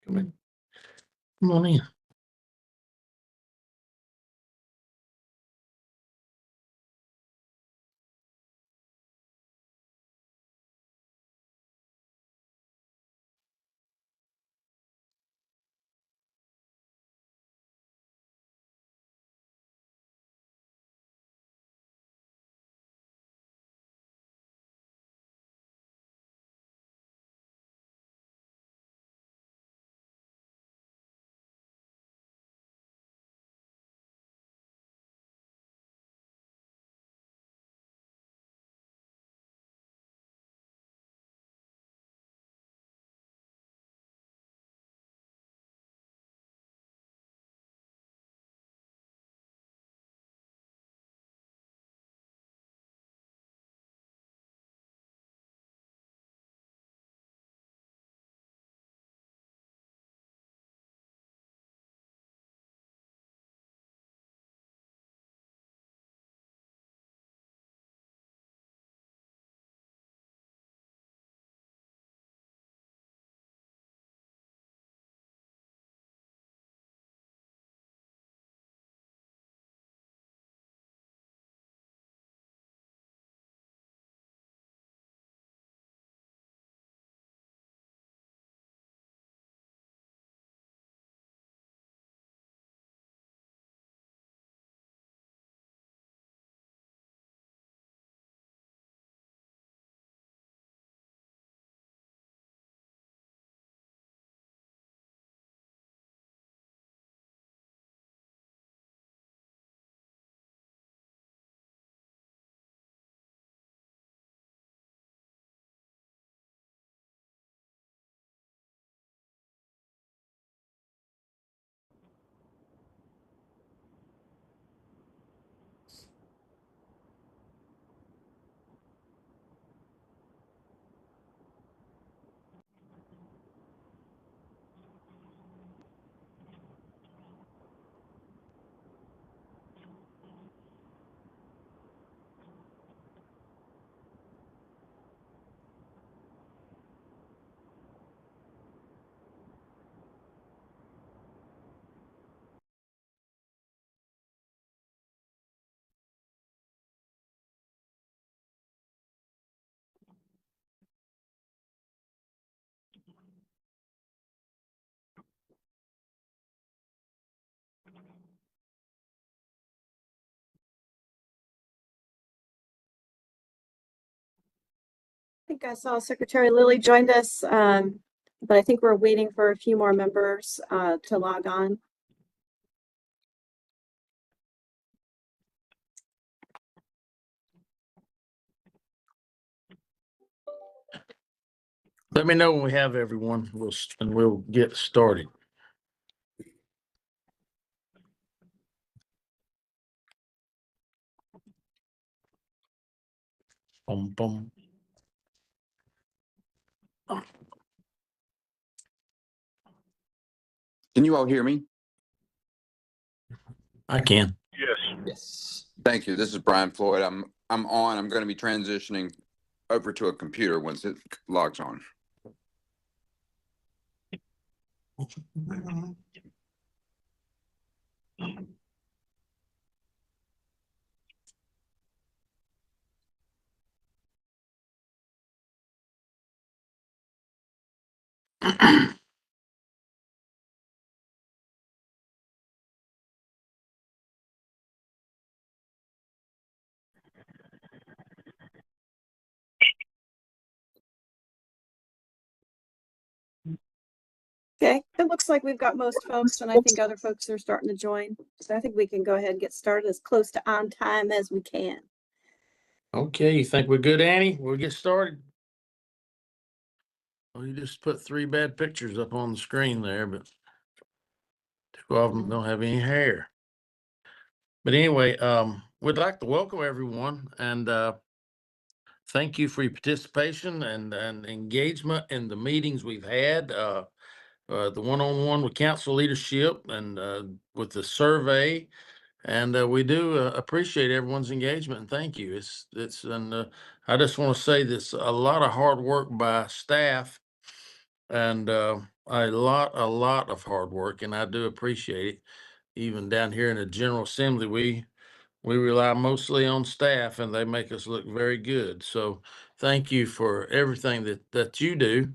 Come on in. I think I saw Secretary Lilly joined us, but I think we're waiting for a few more members to log on. Let me know when we have everyone. We'll get started. Boom, boom. Can you all hear me? I can. Yes. Thank you. This is Brian Floyd. I'm on. I'm going to be transitioning over to a computer once it logs on. Okay, it looks like we've got most folks, and I think other folks are starting to join. So I think we can go ahead and get started as close to on time as we can. Okay, you think we're good, Annie? We'll get started. Well, you just put 3 bad pictures up on the screen there, but 2 of them don't have any hair. But anyway, we'd like to welcome everyone and thank you for your participation and engagement in the meetings we've had. The one-on-one with council leadership and with the survey. And we do appreciate everyone's engagement and thank you. And I just want to say this, a lot of hard work by staff and a lot of hard work, and I do appreciate it. Even down here in the General Assembly, we rely mostly on staff, and they make us look very good. So thank you for everything that you do.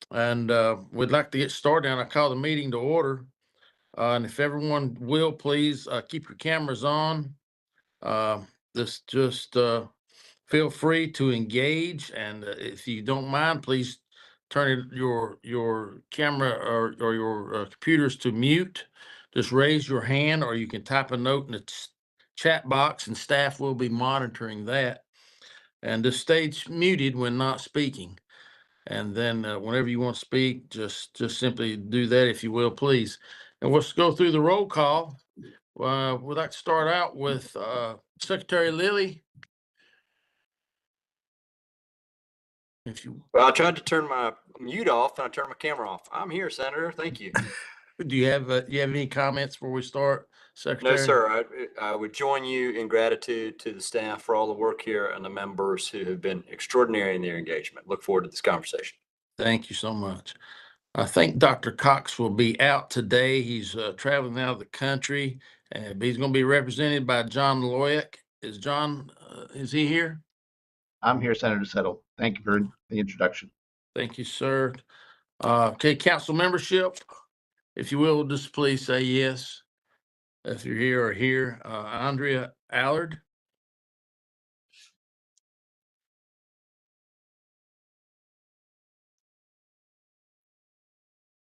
And we'd like to get started, and I call the meeting to order. And if everyone will, please keep your cameras on. Just feel free to engage, and if you don't mind, please turn your camera or your computers to mute. Just raise your hand, or you can type a note in the chat box, and staff will be monitoring that. And just stay muted when not speaking. And then whenever you want to speak, just simply do that, if you will, please. And let's go through the roll call. We'd like to start out with Secretary Lilly. If you Well, I tried to turn my mute off and I turned my camera off. I'm here, Senator. Thank you. do you have any comments before we start, Secretary? No, sir. I would join you in gratitude to the staff for all the work here and the members who have been extraordinary in their engagement. Look forward to this conversation. Thank you so much. I think Dr. Cox will be out today. He's traveling out of the country, but he's going to be represented by John Loyick. Is John, is he here? I'm here, Senator Settle. Thank you for the introduction. Thank you, sir. Okay, council membership, if you will, just please say yes if you're here or here. Andrea Allard.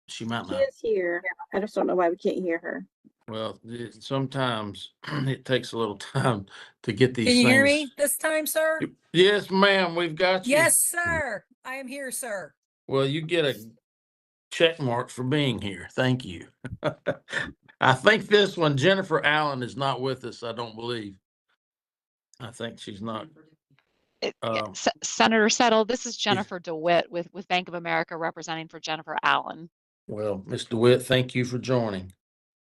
She might She not. is here. I just don't know why we can't hear her. Well, sometimes it takes a little time to get these Can you things. hear me this time, sir? Yes, ma'am, we've got you. Yes, sir. I am here, sir. Well, you get a check mark for being here. Thank you. I think this one, Jennifer Allen, is not with us, I don't believe. I think she's not. Senator Settle, this is Jennifer DeWitt with Bank of America representing for Jennifer Allen. Well, Ms. DeWitt, thank you for joining.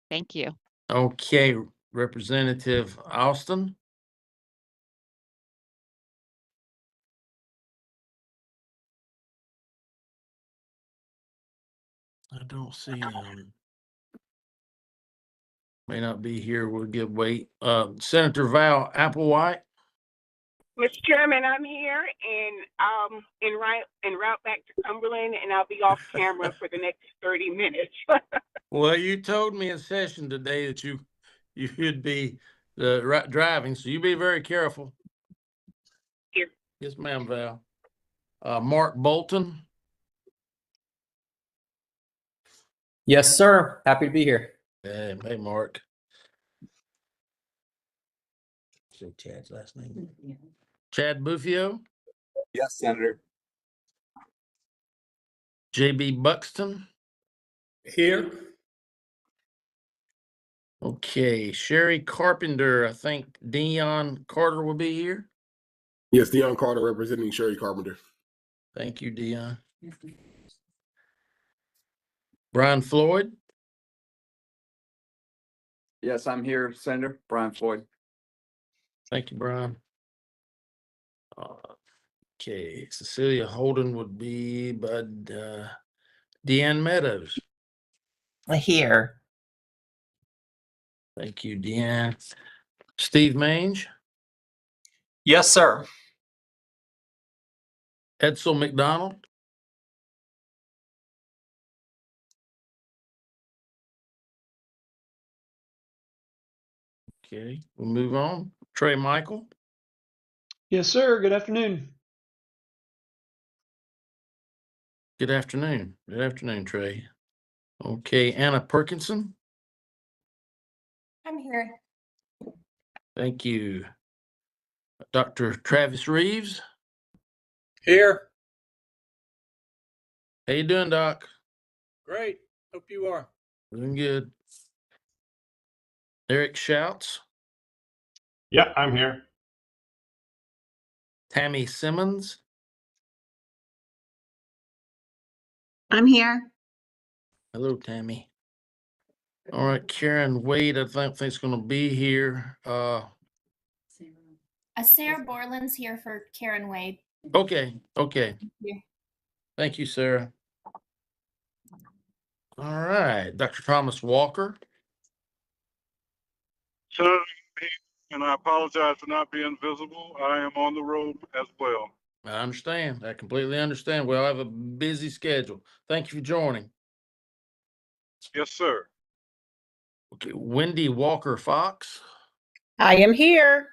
Thank you. Okay, Representative Austin. I don't see him. May not be here. We'll wait. Senator Val Applewhite. Mr. Chairman, I'm here and en route back to Cumberland, and I'll be off camera for the next 30 minutes. Well, you told me in session today that you should be driving, so you be very careful. Here. Yes, ma'am, Val. Mark Bolton. Yes, sir. Happy to be here. Hey, Mark. Say Chad's last name. Chad Buffio. Yes, Senator. JB Buxton. Here. Okay, Sherry Carpenter. I think Dion Carter will be here. Yes, Dion Carter representing Sherry Carpenter. Thank you, Dion. Brian Floyd. Yes, I'm here, Senator Brian Floyd. Thank you, Brian. Okay, Cecilia Holden would be, but Deanne Meadows. Here. Thank you, Deanne. Steve Mange. Yes, sir. Edsel McDonald. Okay, we'll move on. Trey Michael. Yes, sir. Good afternoon. Good afternoon. Good afternoon, Trey. Okay, Anna Perkinson. I'm here. Thank you. Dr. Travis Reeves. Here. How you doing, Doc? Great. Hope you are. Doing good. Eric Shouts. Yeah, I'm here. Tammy Simmons. I'm here. Hello, Tammy. All right, Karen Wade, I think is going to be here. Sarah Borland's here for Karen Wade. Okay. Yeah. Thank you, Sarah. All right, Dr. Thomas Walker. Senator, and I apologize for not being visible. I am on the road as well. I understand. I completely understand. We'll have a busy schedule. Thank you for joining. Yes, sir. Okay, Wendy Walker Fox, I am here.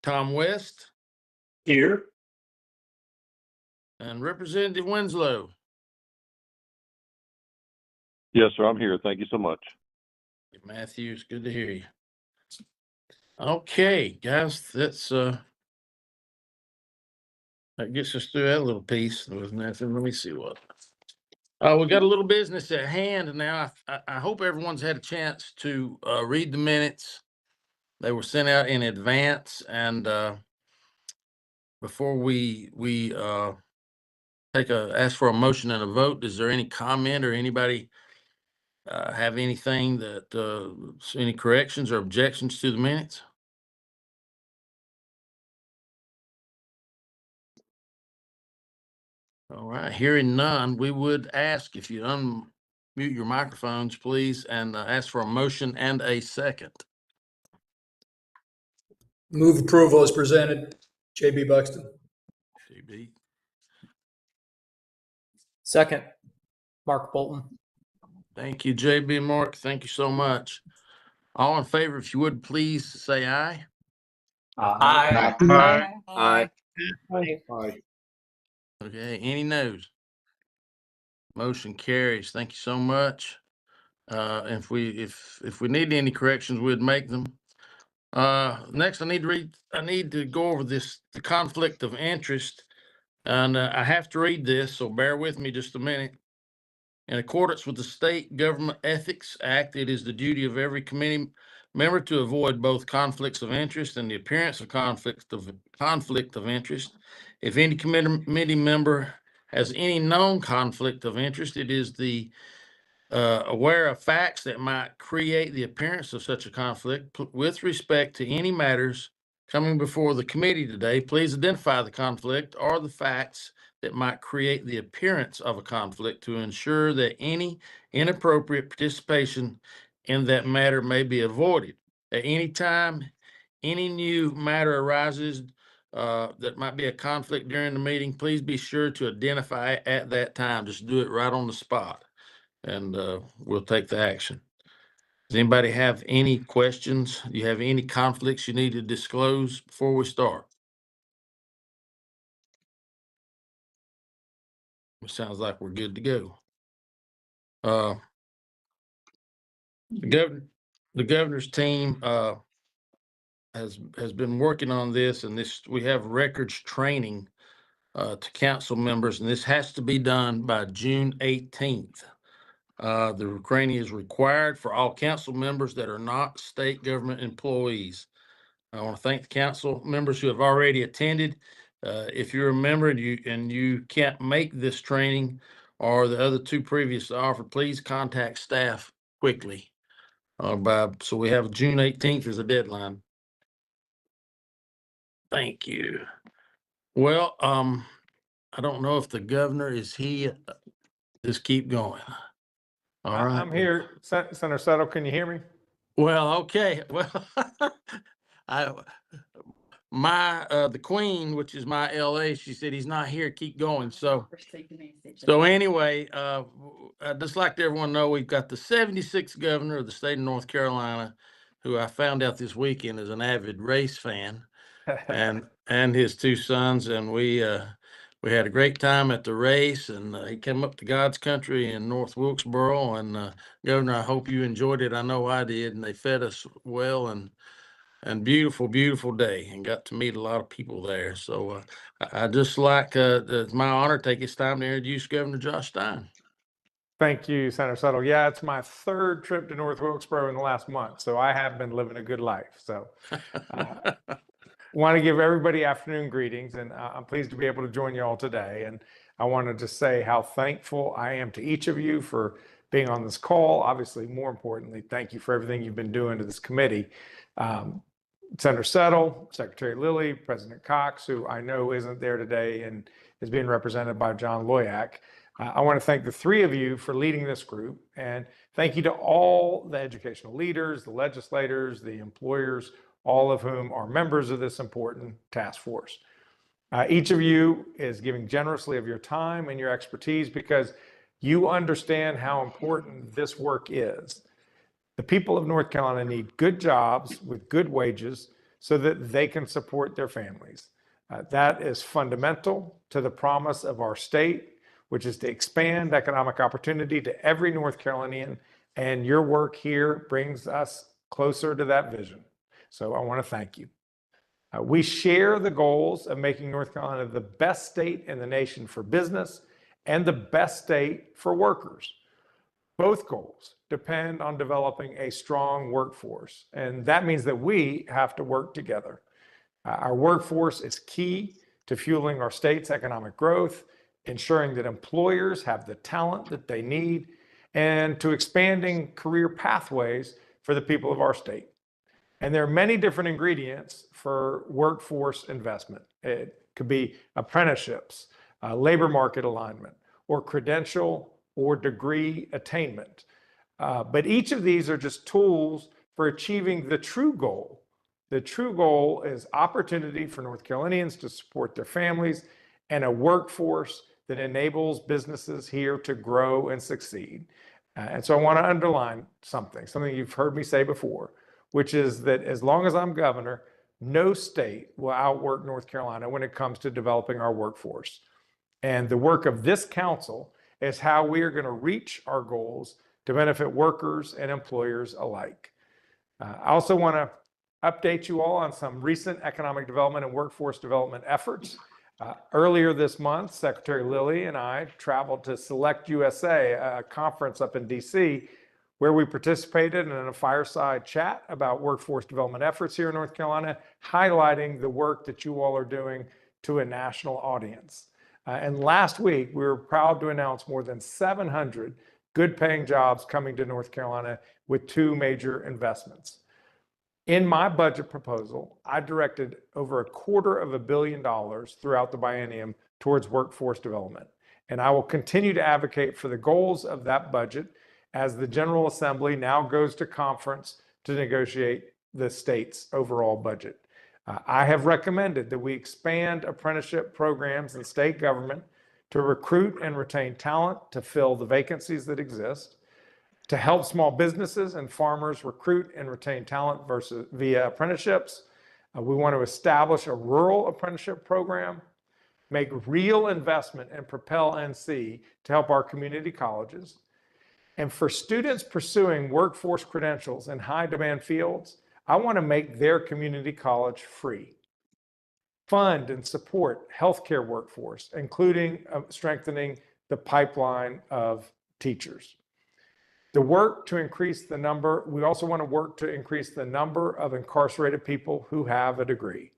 Tom West, Here. and Representative Winslow. Yes, sir. I'm here. Thank you so much. Matthews, good to hear you. Okay, guys, that gets us through that little piece. There was nothing. Let me see what. We got a little business at hand now. I hope everyone's had a chance to read the minutes. They were sent out in advance, and before we ask for a motion and a vote, is there any comment or anybody have anything that any corrections or objections to the minutes? All right, hearing none, we would ask if you unmute your microphones, please, and ask for a motion and a second. Move approval as presented. JB Buxton. JB. Second, Mark Bolton. Thank you, JB Mark. Thank you so much. All in favor, if you would please say aye. Aye. Aye. Aye. Okay, any no's? Motion carries. Thank you so much. If we need any corrections, we'd make them. Next, I need to go over the conflict of interest, and I have to read this, so bear with me just a minute. In accordance with the State Government Ethics Act, it is the duty of every committee member to avoid both conflicts of interest and the appearance of conflict of interest. If any committee member has any known conflict of interest, it is the aware of facts that might create the appearance of such a conflict with respect to any matters coming before the committee today. Please identify the conflict or the facts that might create the appearance of a conflict to ensure that any inappropriate participation in that matter may be avoided. At any time, any new matter arises that might be a conflict during the meeting, please be sure to identify it at that time. Just do it right on the spot, and we'll take the action. Does anybody have any questions? Do you have any conflicts you need to disclose before we start? It sounds like we're good to go. The governor's team has been working on this, and we have records training to council members, and this has to be done by June 18th. The training is required for all council members that are not state government employees. I want to thank the council members who have already attended. If you're a member and you can't make this training or the other two previously offered, please contact staff quickly. So we have June 18th as a deadline. Thank you. Well, I don't know if the governor is he. Just keep going. All right. I'm here, Senator Settle. Can you hear me? Well, okay. Well, the queen, which is my LA, she said he's not here. Keep going. So anyway, I'd just like to everyone know we've got the 76th governor of the state of North Carolina, who I found out this weekend is an avid race fan, and his two sons, and we had a great time at the race, and he came up to God's country in North Wilkesboro, and Governor, I hope you enjoyed it. I know I did, and they fed us well, and beautiful, beautiful day, and got to meet a lot of people there. So I just like, it's my honor to take this time to introduce Governor Josh Stein. Thank you, Senator Settle. Yeah, it's my third trip to North Wilkesboro in the last month, so I have been living a good life. So want to give everybody afternoon greetings, and I'm pleased to be able to join you all today. And I want to just say how thankful I am to each of you for being on this call. Obviously, more importantly, thank you for everything you've been doing to this committee. Senator Settle, Secretary Lilly, President Cox, who I know isn't there today and is being represented by John Loyak. I want to thank the three of you for leading this group, and thank you to all the educational leaders, the legislators, the employers, all of whom are members of this important task force. Each of you is giving generously of your time and your expertise because you understand how important this work is. The people of North Carolina need good jobs with good wages so that they can support their families. That is fundamental to the promise of our state, which is to expand economic opportunity to every North Carolinian, and your work here brings us closer to that vision. So I want to thank you. We share the goals of making North Carolina the best state in the nation for business and the best state for workers. Both goals depend on developing a strong workforce, and that means that we have to work together. Our workforce is key to fueling our state's economic growth, ensuring that employers have the talent that they need, and to expanding career pathways for the people of our state. And there are many different ingredients for workforce investment. It could be apprenticeships, labor market alignment, or credential or degree attainment. But each of these are just tools for achieving the true goal. The true goal is opportunity for North Carolinians to support their families and a workforce that enables businesses here to grow and succeed. And so I want to underline something you've heard me say before, which is that as long as I'm governor, no state will outwork North Carolina when it comes to developing our workforce. And the work of this council is how we are going to reach our goals to benefit workers and employers alike. I also want to update you all on some recent economic development and workforce development efforts. Earlier this month, Secretary Lilly and I traveled to Select USA, a conference up in DC, where we participated in a fireside chat about workforce development efforts here in North Carolina, highlighting the work that you all are doing to a national audience. And last week, we were proud to announce more than 700 good-paying jobs coming to North Carolina with two major investments. In my budget proposal, I directed over $250 million throughout the biennium towards workforce development. And I will continue to advocate for the goals of that budget as the General Assembly now goes to conference to negotiate the state's overall budget. I have recommended that we expand apprenticeship programs in state government to recruit and retain talent to fill the vacancies that exist, to help small businesses and farmers recruit and retain talent via apprenticeships. We want to establish a rural apprenticeship program, make real investment in Propel NC to help our community colleges. And for students pursuing workforce credentials in high demand fields, I want to make their community college free. Fund and support healthcare workforce, including strengthening the pipeline of teachers. We also want to work to increase the number of incarcerated people who have a degree.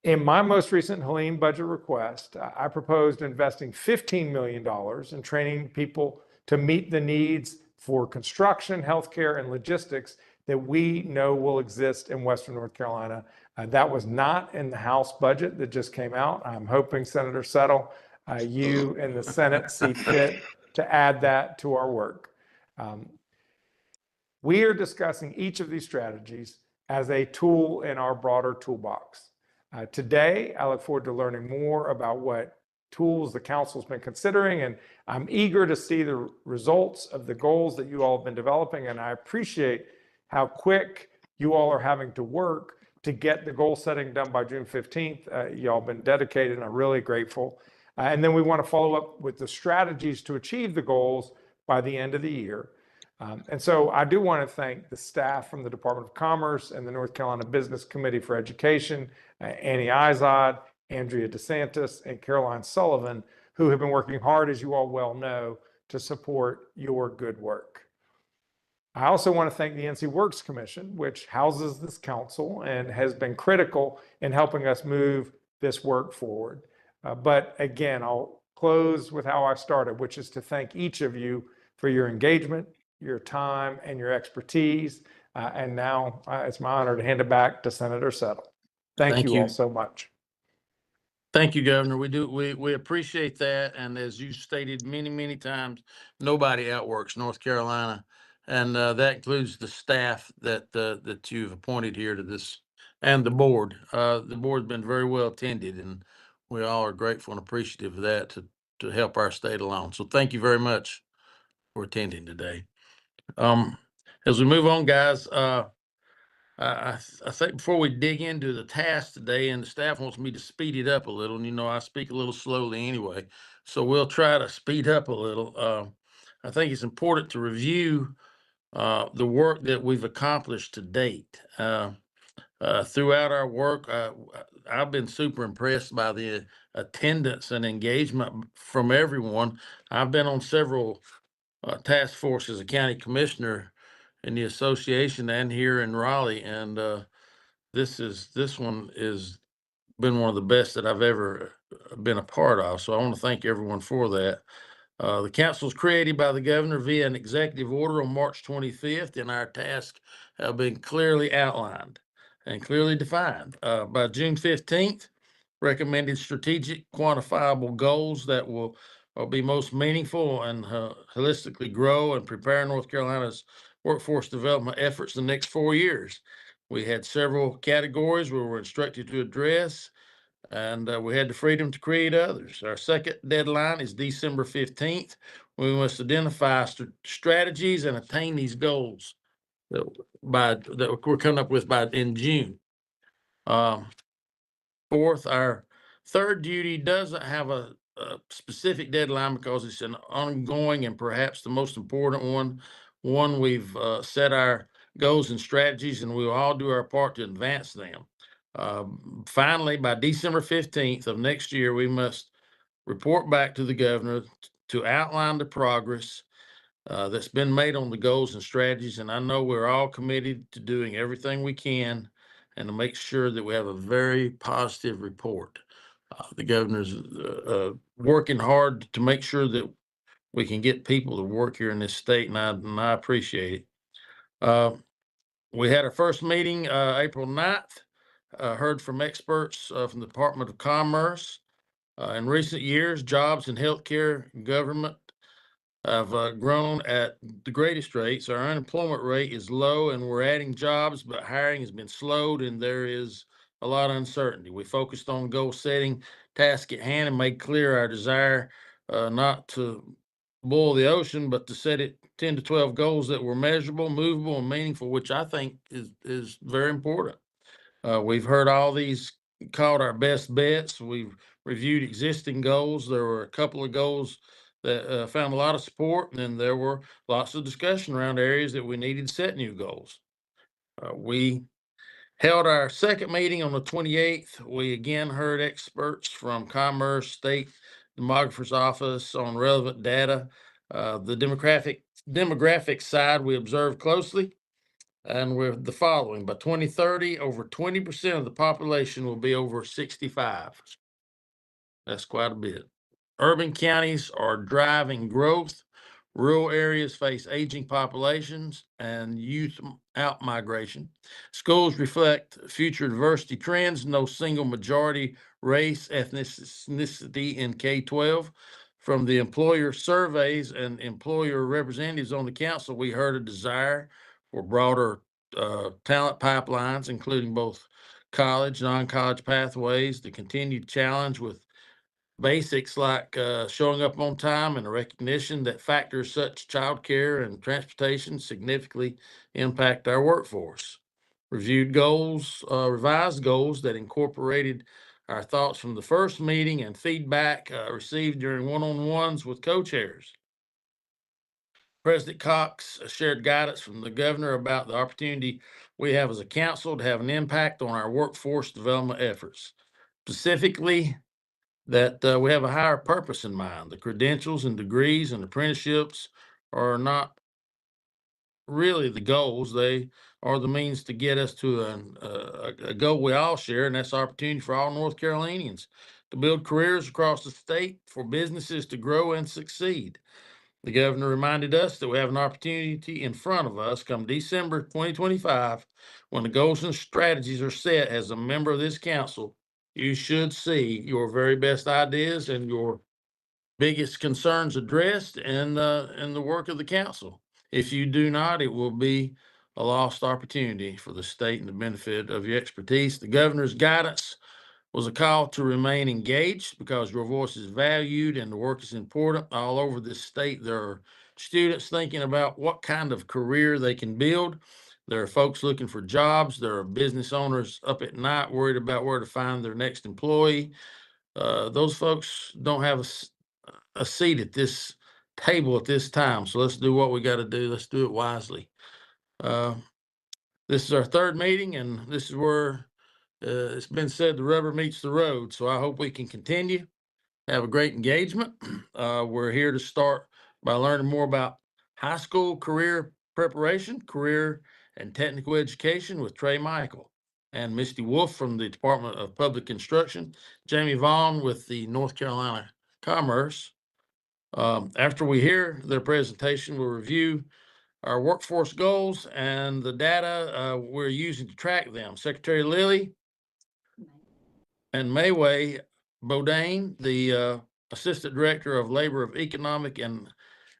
In my most recent Helene budget request, I proposed investing $15 million in training people to meet the needs for construction, healthcare, and logistics that we know will exist in Western North Carolina. That was not in the House budget that just came out. I'm hoping, Senator Settle, you and the Senate see fit to add that to our work. We are discussing each of these strategies as a tool in our broader toolbox. Today, I look forward to learning more about what tools the council's been considering, and I'm eager to see the results of the goals that you all have been developing, and I appreciate how quick you all are having to work to get the goal setting done by June 15th. You all have been dedicated, and I'm really grateful. And then we want to follow up with the strategies to achieve the goals by the end of the year. And so I do want to thank the staff from the Department of Commerce and the North Carolina Business Committee for Education, Annie Izod, Andrea DeSantis, and Caroline Sullivan, who have been working hard, as you all well know, to support your good work. I also want to thank the NC Works Commission, which houses this council and has been critical in helping us move this work forward. But again, I'll close with how I started, which is to thank each of you for your engagement, your time, and your expertise. And now it's my honor to hand it back to Senator Settle. Thank you all so much. Thank you, Governor. We appreciate that. And as you stated many times, nobody outworks North Carolina. And that includes the staff that you've appointed here to this and the board. The board's been very well attended, and we all are grateful and appreciative of that to help our state along. So thank you very much for attending today. As we move on, guys, I think before we dig into the task today, and the staff wants me to speed it up a little, and I speak a little slowly anyway, so we'll try to speed up a little. I think it's important to review the work that we've accomplished to date. Throughout our work, I've been super impressed by the attendance and engagement from everyone. I've been on several task forces as a county commissioner in the association and here in Raleigh, and this one is been one of the best that I've ever been a part of. So I want to thank everyone for that. The council was created by the governor via an executive order on March 25th, and our tasks have been clearly outlined and clearly defined. By June 15th, recommended strategic quantifiable goals that will be most meaningful and holistically grow and prepare North Carolina's workforce development efforts the next 4 years. We had several categories we were instructed to address, and we had the freedom to create others. Our second deadline is December 15th. We must identify strategies and attain these goals that we're coming up with in June. Fourth, our third duty doesn't have a specific deadline because it's an ongoing and perhaps the most important one. We've set our goals and strategies, and we'll all do our part to advance them. Finally, by December 15th of next year, we must report back to the governor to outline the progress that's been made on the goals and strategies. And I know we're all committed to doing everything we can and to make sure that we have a very positive report. The governor's working hard to make sure that we can get people to work here in this state, and I appreciate it. We had our first meeting April 9th, heard from experts from the Department of Commerce. In recent years, jobs in healthcare and government have grown at the greatest rates. Our unemployment rate is low, and we're adding jobs, but hiring has been slowed, and there is a lot of uncertainty. We focused on goal setting, task at hand, and made clear our desire not to boil the ocean, but to set it 10 to 12 goals that were measurable, movable, and meaningful, which I think is very important. We've heard all these called our best bets. We've reviewed existing goals. There were a couple of goals that found a lot of support, and then there were lots of discussion around areas that we needed to set new goals. We held our second meeting on the 28th. We again heard experts from Commerce, State Demographer's Office on relevant data. The demographic side we observed closely, and with the following: by 2030, over 20% of the population will be over 65. That's quite a bit. Urban counties are driving growth. Rural areas face aging populations and youth out-migration. Schools reflect future diversity trends. No single majority race, ethnicity in K-12. From the employer surveys and employer representatives on the council, we heard a desire for broader talent pipelines, including both college, non-college pathways, the continued challenge with basics like showing up on time, and a recognition that factors such childcare and transportation significantly impact our workforce. Reviewed goals, revised goals that incorporated our thoughts from the first meeting and feedback received during one-on-ones with co-chairs. President Cox shared guidance from the governor about the opportunity we have as a council to have an impact on our workforce development efforts. Specifically, that we have a higher purpose in mind. The credentials and degrees and apprenticeships are not really the goals. They are the means to get us to a goal we all share, and that's opportunity for all North Carolinians to build careers across the state, for businesses to grow and succeed. The governor reminded us that we have an opportunity in front of us come December 2025, when the goals and strategies are set as a member of this council, you should see your very best ideas and your biggest concerns addressed in the work of the council. If you do not, it will be a lost opportunity for the state and the benefit of your expertise. The governor's guidance was a call to remain engaged because your voice is valued and the work is important. All over this state, there are students thinking about what kind of career they can build. There are folks looking for jobs. There are business owners up at night worried about where to find their next employee. Those folks don't have a seat at this table at this time. So let's do what we got to do. Let's do it wisely. This is our third meeting, and this is where it's been said the rubber meets the road. So I hope we can continue, have a great engagement. We're here to start by learning more about high school career preparation, career and technical education with Trey Michael and Misty Wolf from the Department of Public Instruction, Jamie Vaughn with the North Carolina Commerce. After we hear their presentation, we'll review our workforce goals and the data we're using to track them. Secretary Lilly and Mayway Bodane, the Assistant Director of Labor of Economic and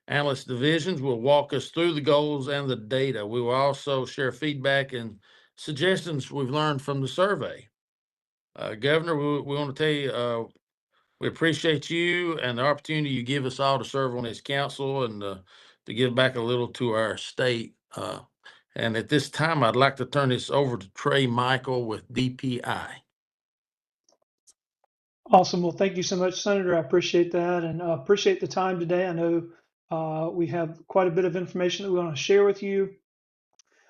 Analyst Divisions, will walk us through the goals and the data. We will also share feedback and suggestions we've learned from the survey. Governor, we want to tell you, we appreciate you and the opportunity you give us all to serve on this council and to give back a little to our state. And at this time, I'd like to turn this over to Trey Michael with DPI. Awesome. Well, thank you so much, Senator. I appreciate that and appreciate the time today. I know we have quite a bit of information that we want to share with you.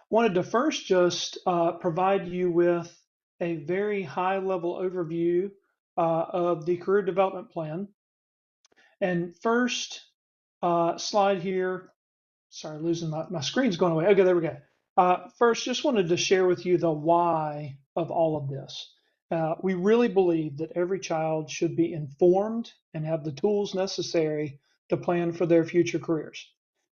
Wanted to first just provide you with a very high level overview of the career development plan. And first slide here, sorry, losing my screen's going away. Okay, there we go. First, just wanted to share with you the why of all of this. We really believe that every child should be informed and have the tools necessary to plan for their future careers.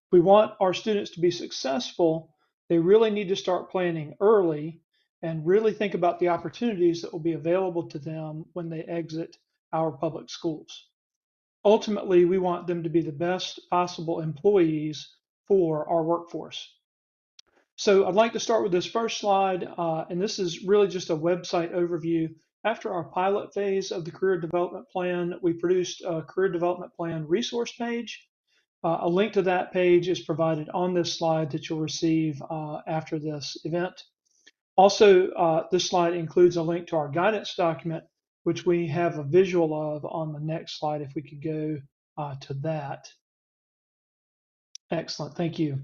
If we want our students to be successful, they really need to start planning early and really think about the opportunities that will be available to them when they exit our public schools. Ultimately, we want them to be the best possible employees for our workforce. So I'd like to start with this first slide, and this is really just a website overview. After our pilot phase of the career development plan, we produced a career development plan resource page. A link to that page is provided on this slide that you'll receive after this event. Also, this slide includes a link to our guidance document, which we have a visual of on the next slide, if we could go to that. Excellent, thank you.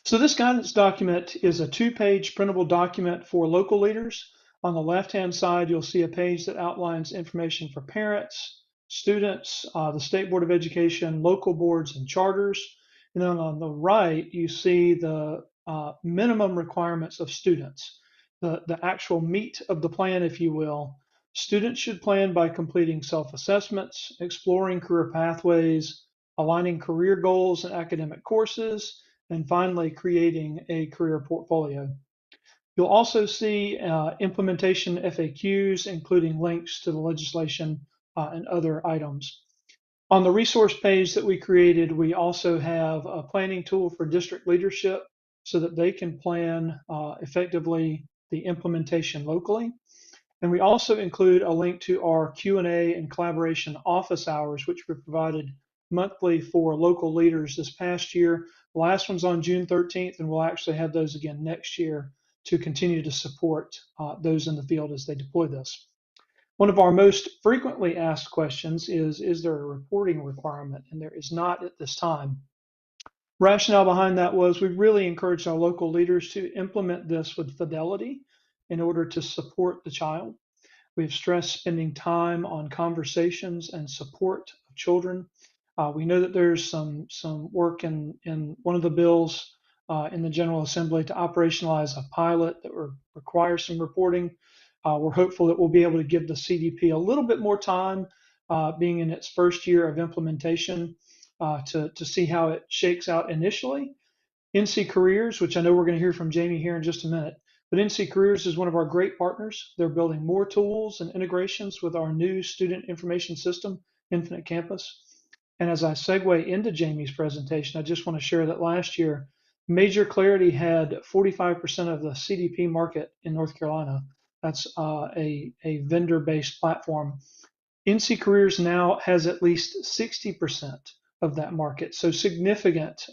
So this guidance document is a 2-page printable document for local leaders. On the left-hand side, you'll see a page that outlines information for parents, students, the State Board of Education, local boards, and charters. And then on the right, you see the minimum requirements of students, the actual meat of the plan, if you will. Students should plan by completing self-assessments, exploring career pathways, aligning career goals and academic courses, and finally creating a career portfolio. You'll also see implementation FAQs, including links to the legislation and other items. On the resource page that we created, we also have a planning tool for district leadership so that they can plan effectively the implementation locally. And we also include a link to our Q&A and collaboration office hours, which we provided monthly for local leaders this past year. The last one's on June 13th, and we'll actually have those again next year to continue to support those in the field as they deploy this. One of our most frequently asked questions is there a reporting requirement? And there is not at this time. Rationale behind that was we really encouraged our local leaders to implement this with fidelity in order to support the child. We've stressed spending time on conversations and support of children. We know that there's some work in one of the bills in the General Assembly to operationalize a pilot that requires some reporting. We're hopeful that we'll be able to give the CDP a little bit more time, being in its first year of implementation, to see how it shakes out initially. NC Careers, which I know we're going to hear from Jamie here in just a minute, But NC Careers is one of our great partners. They're building more tools and integrations with our new student information system, Infinite Campus. And as I segue into Jamie's presentation, I just want to share that last year, Major Clarity had 45% of the CDP market in North Carolina. That's a vendor-based platform. NC Careers now has at least 60% of that market. So significant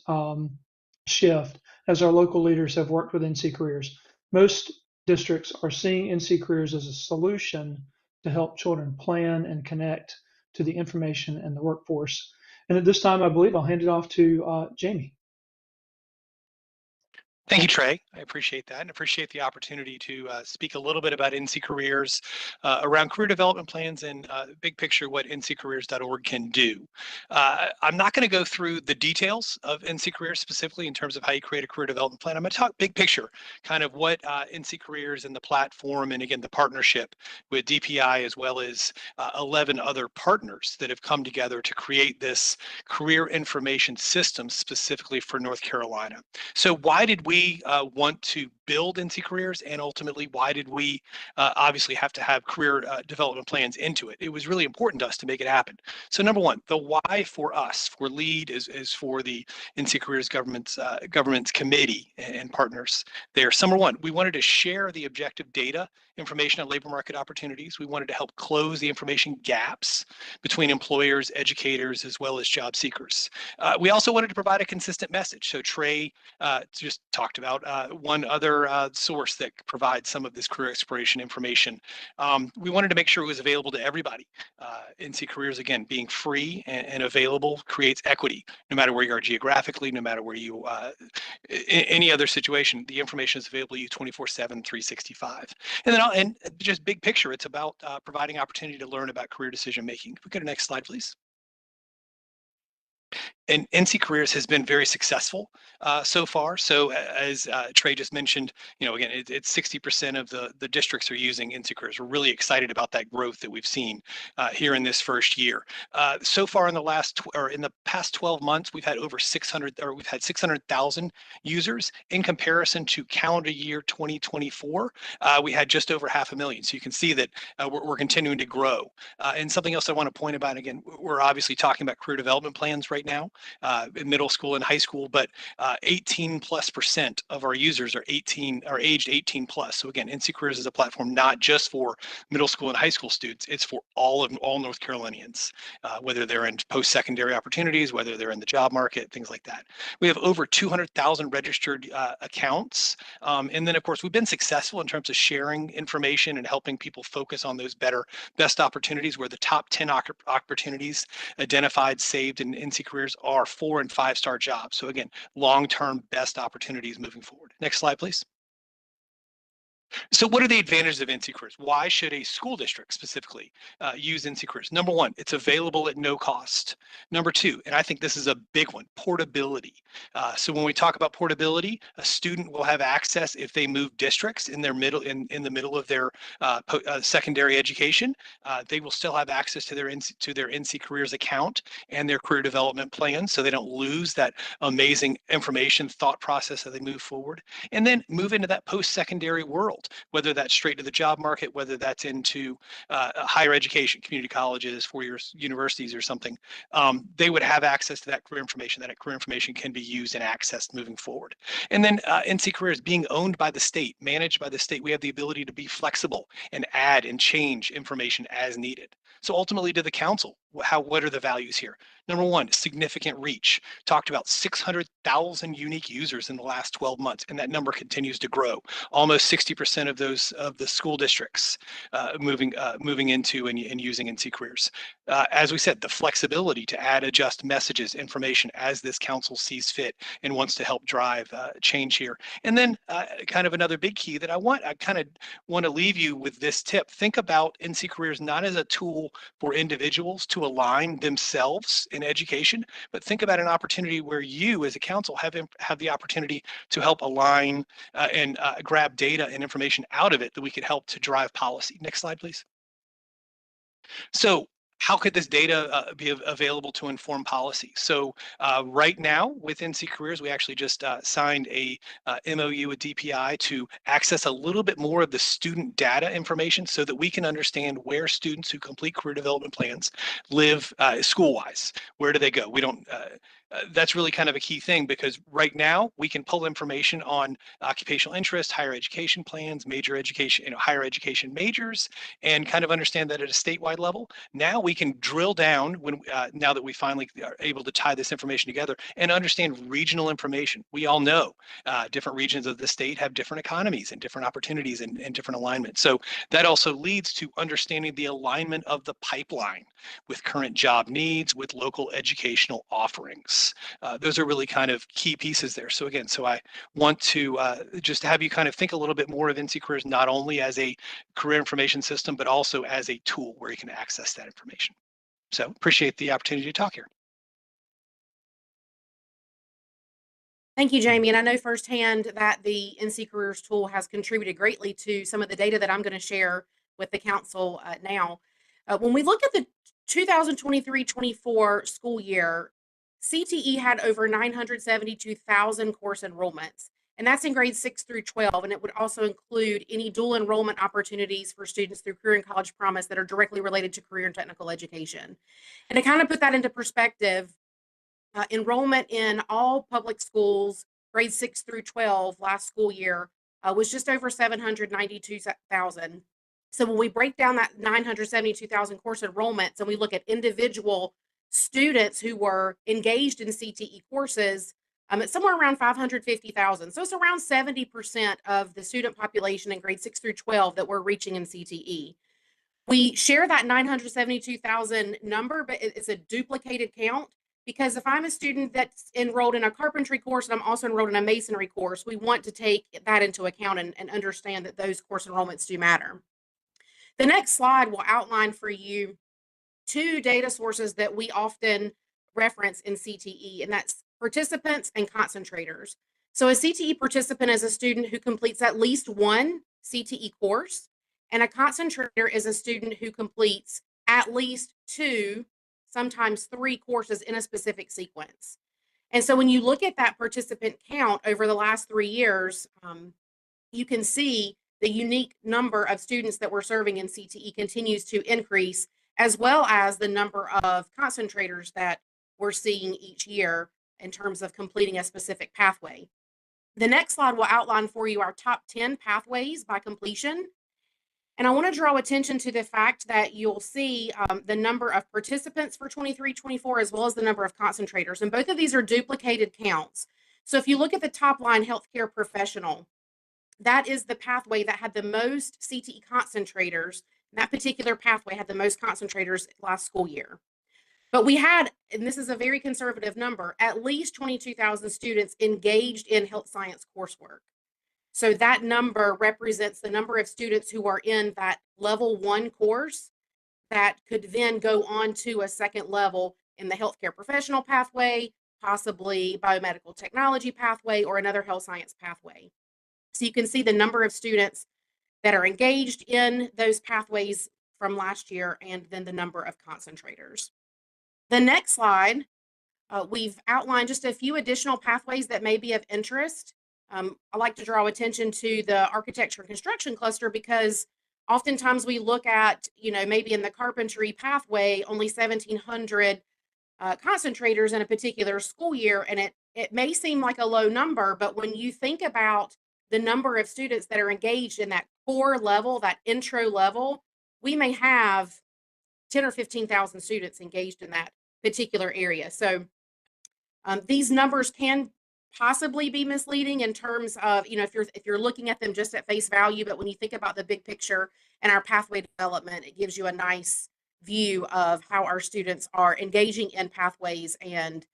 shift as our local leaders have worked with NC Careers. Most districts are seeing NC Careers as a solution to help children plan and connect to the information and the workforce. And at this time, I believe I'll hand it off to Jamie. Thank you, Trey. I appreciate that and appreciate the opportunity to speak a little bit about NC Careers around career development plans and big picture what nccareers.org can do. I'm not going to go through the details of NC Careers specifically in terms of how you create a career development plan. I'm going to talk big picture, kind of what NC Careers and the platform and again, the partnership with DPI as well as 11 other partners that have come together to create this career information system specifically for North Carolina. So why did we want to build NC Careers, and ultimately why did we obviously have to have career development plans into it? It was really important to us to make it happen. So number one, the why for us, for LEAD, is for the NC Careers government's committee and partners there. So number one, we wanted to share the objective data, information on labor market opportunities. We wanted to help close the information gaps between employers, educators, as well as job seekers. We also wanted to provide a consistent message. So Trey just talked about one other source that provides some of this career exploration information. We wanted to make sure it was available to everybody. NC Careers, again, being free and available creates equity, no matter where you are geographically, no matter where you, any other situation, the information is available to you 24/7, 365. And just big picture, it's about providing opportunity to learn about career decision making. If we go to the next slide, please. And NC Careers has been very successful so far. So as Trey just mentioned, again, it's 60% of the districts are using NC Careers. We're really excited about that growth that we've seen here in this first year. So far in the past 12 months, we've had over 600,000 users. In comparison to calendar year 2024, we had just over 500,000. So you can see that we're continuing to grow. And something else I want to point about, again, we're obviously talking about career development plans right now. In middle school and high school, but 18+% of our users are aged 18+. So again, NC Careers is a platform not just for middle school and high school students, it's for all North Carolinians, whether they're in post-secondary opportunities, whether they're in the job market, things like that. We have over 200,000 registered accounts. And then of course, we've been successful in terms of sharing information and helping people focus on those best opportunities, where the top 10 opportunities identified, saved in NC Careers are 4- and 5-star jobs. So again, long-term best opportunities moving forward. Next slide, please. So what are the advantages of NC Careers? Why should a school district specifically use NC Careers? Number one, it's available at no cost. Number two, and I think this is a big one, portability. So when we talk about portability, a student will have access if they move districts in the middle of their secondary education. They will still have access to their NC Careers account and their career development plan, so they don't lose that amazing information thought process as they move forward. And then move into that post-secondary world, whether that's straight to the job market, whether that's into higher education, community colleges, 4-year universities or something. They would have access to that career information. That career information can be used and accessed moving forward. And then NC Careers being owned by the state, managed by the state, we have the ability to be flexible and add and change information as needed. So ultimately to the council, what are the values here? Number one, significant reach. Talked about 600,000 unique users in the last 12 months, and that number continues to grow. Almost 60% of those of the school districts moving into and using NC Careers. As we said, the flexibility to add, adjust messages, information as this council sees fit and wants to help drive change here. And then kind of another big key that I kind of want to leave you with this tip. Think about NC Careers not as a tool for individuals to align themselves in education, but think about an opportunity where you as a council have the opportunity to help align and grab data and information out of it that we could help to drive policy. Next slide, please. So how could this data be available to inform policy? So right now with NC Careers, we actually just signed a MOU with DPI to access a little bit more of the student data information so that we can understand where students who complete career development plans live school-wise. Where do they go? We don't, that's really kind of a key thing, because right now we can pull information on occupational interest, higher education plans, major education, higher education majors, and kind of understand that at a statewide level. Now we can drill down when now that we finally are able to tie this information together and understand regional information. We all know different regions of the state have different economies and different opportunities and different alignments. So that also leads to understanding the alignment of the pipeline with current job needs, with local educational offerings. Those are really kind of key pieces there. So again, so I want to just have you kind of think a little bit more of NC Careers not only as a career information system, but also as a tool where you can access that information. So appreciate the opportunity to talk here. Thank you, Jamie. And I know firsthand that the NC Careers tool has contributed greatly to some of the data that I'm going to share with the council now. When we look at the 2023-24 school year, CTE had over 972,000 course enrollments, and that's in grades 6 through 12. And it would also include any dual enrollment opportunities for students through Career and College Promise that are directly related to career and technical education. And to kind of put that into perspective, enrollment in all public schools, grades 6 through 12 last school year was just over 792,000. So when we break down that 972,000 course enrollments and we look at individual students who were engaged in CTE courses, it's somewhere around 550,000. So it's around 70% of the student population in grades 6 through 12 that we're reaching in CTE. We share that 972,000 number, but it's a duplicated count, because if I'm a student that's enrolled in a carpentry course and I'm also enrolled in a masonry course, we want to take that into account and understand that those course enrollments do matter. The next slide will outline for you two data sources that we often reference in CTE, and that's participants and concentrators. So a CTE participant is a student who completes at least one CTE course, and a concentrator is a student who completes at least 2, sometimes 3 courses in a specific sequence. And so when you look at that participant count over the last 3 years, you can see the unique number of students that we're serving in CTE continues to increase, as well as the number of concentrators that we're seeing each year in terms of completing a specific pathway. The next slide will outline for you our top 10 pathways by completion. And I want to draw attention to the fact that you'll see the number of participants for 23-24, as well as the number of concentrators. And both of these are duplicated counts. So if you look at the top line, healthcare professional, that is the pathway that had the most CTE concentrators. That particular pathway had the most concentrators last school year. But we had, and this is a very conservative number, at least 22,000 students engaged in health science coursework. So that number represents the number of students who are in that level 1 course that could then go on to a second level in the healthcare professional pathway, possibly biomedical technology pathway, or another health science pathway. So you can see the number of students that are engaged in those pathways from last year, and then the number of concentrators. The next slide, we've outlined just a few additional pathways that may be of interest. I like to draw attention to the architecture and construction cluster, because oftentimes we look at, maybe in the carpentry pathway, only 1,700 concentrators in a particular school year, and it may seem like a low number, but when you think about the number of students that are engaged in that core level, that intro level, we may have 10 or 15,000 students engaged in that particular area. So these numbers can possibly be misleading in terms of, if you're looking at them just at face value, but when you think about the big picture and our pathway development, it gives you a nice view of how our students are engaging in pathways and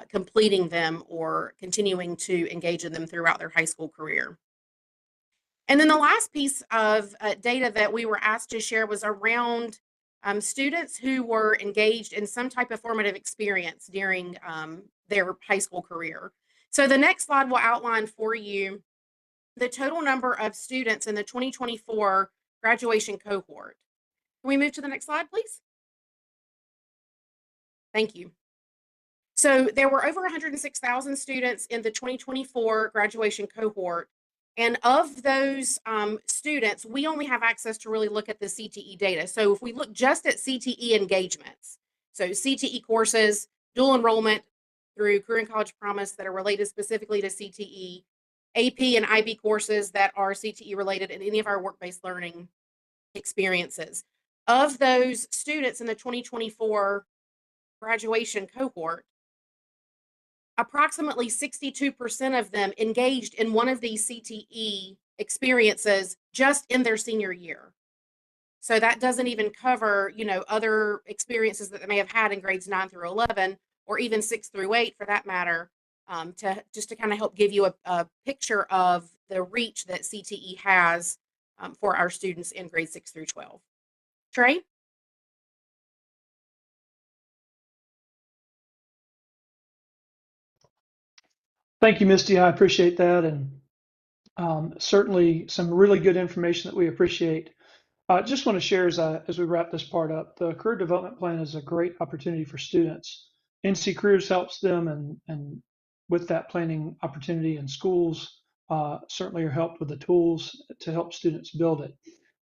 completing them or continuing to engage in them throughout their high school career. And then the last piece of data that we were asked to share was around students who were engaged in some type of formative experience during their high school career. So the next slide will outline for you the total number of students in the 2024 graduation cohort. Can we move to the next slide, please? Thank you. So there were over 106,000 students in the 2024 graduation cohort. And of those students, we only have access to really look at the CTE data. So if we look just at CTE engagements, so CTE courses, dual enrollment through Career and College Promise that are related specifically to CTE, AP and IB courses that are CTE related, and any of our work-based learning experiences. Of those students in the 2024 graduation cohort, approximately 62% of them engaged in one of these CTE experiences just in their senior year. So that doesn't even cover, other experiences that they may have had in grades 9 through 11, or even 6 through 8 for that matter, to kind of help give you a picture of the reach that CTE has for our students in grades 6 through 12. Trey? Thank you, Misty. I appreciate that. And certainly some really good information that we appreciate. I just want to share as we wrap this part up, the career development plan is a great opportunity for students. NC Careers helps them, and with that planning opportunity, and schools certainly are helped with the tools to help students build it.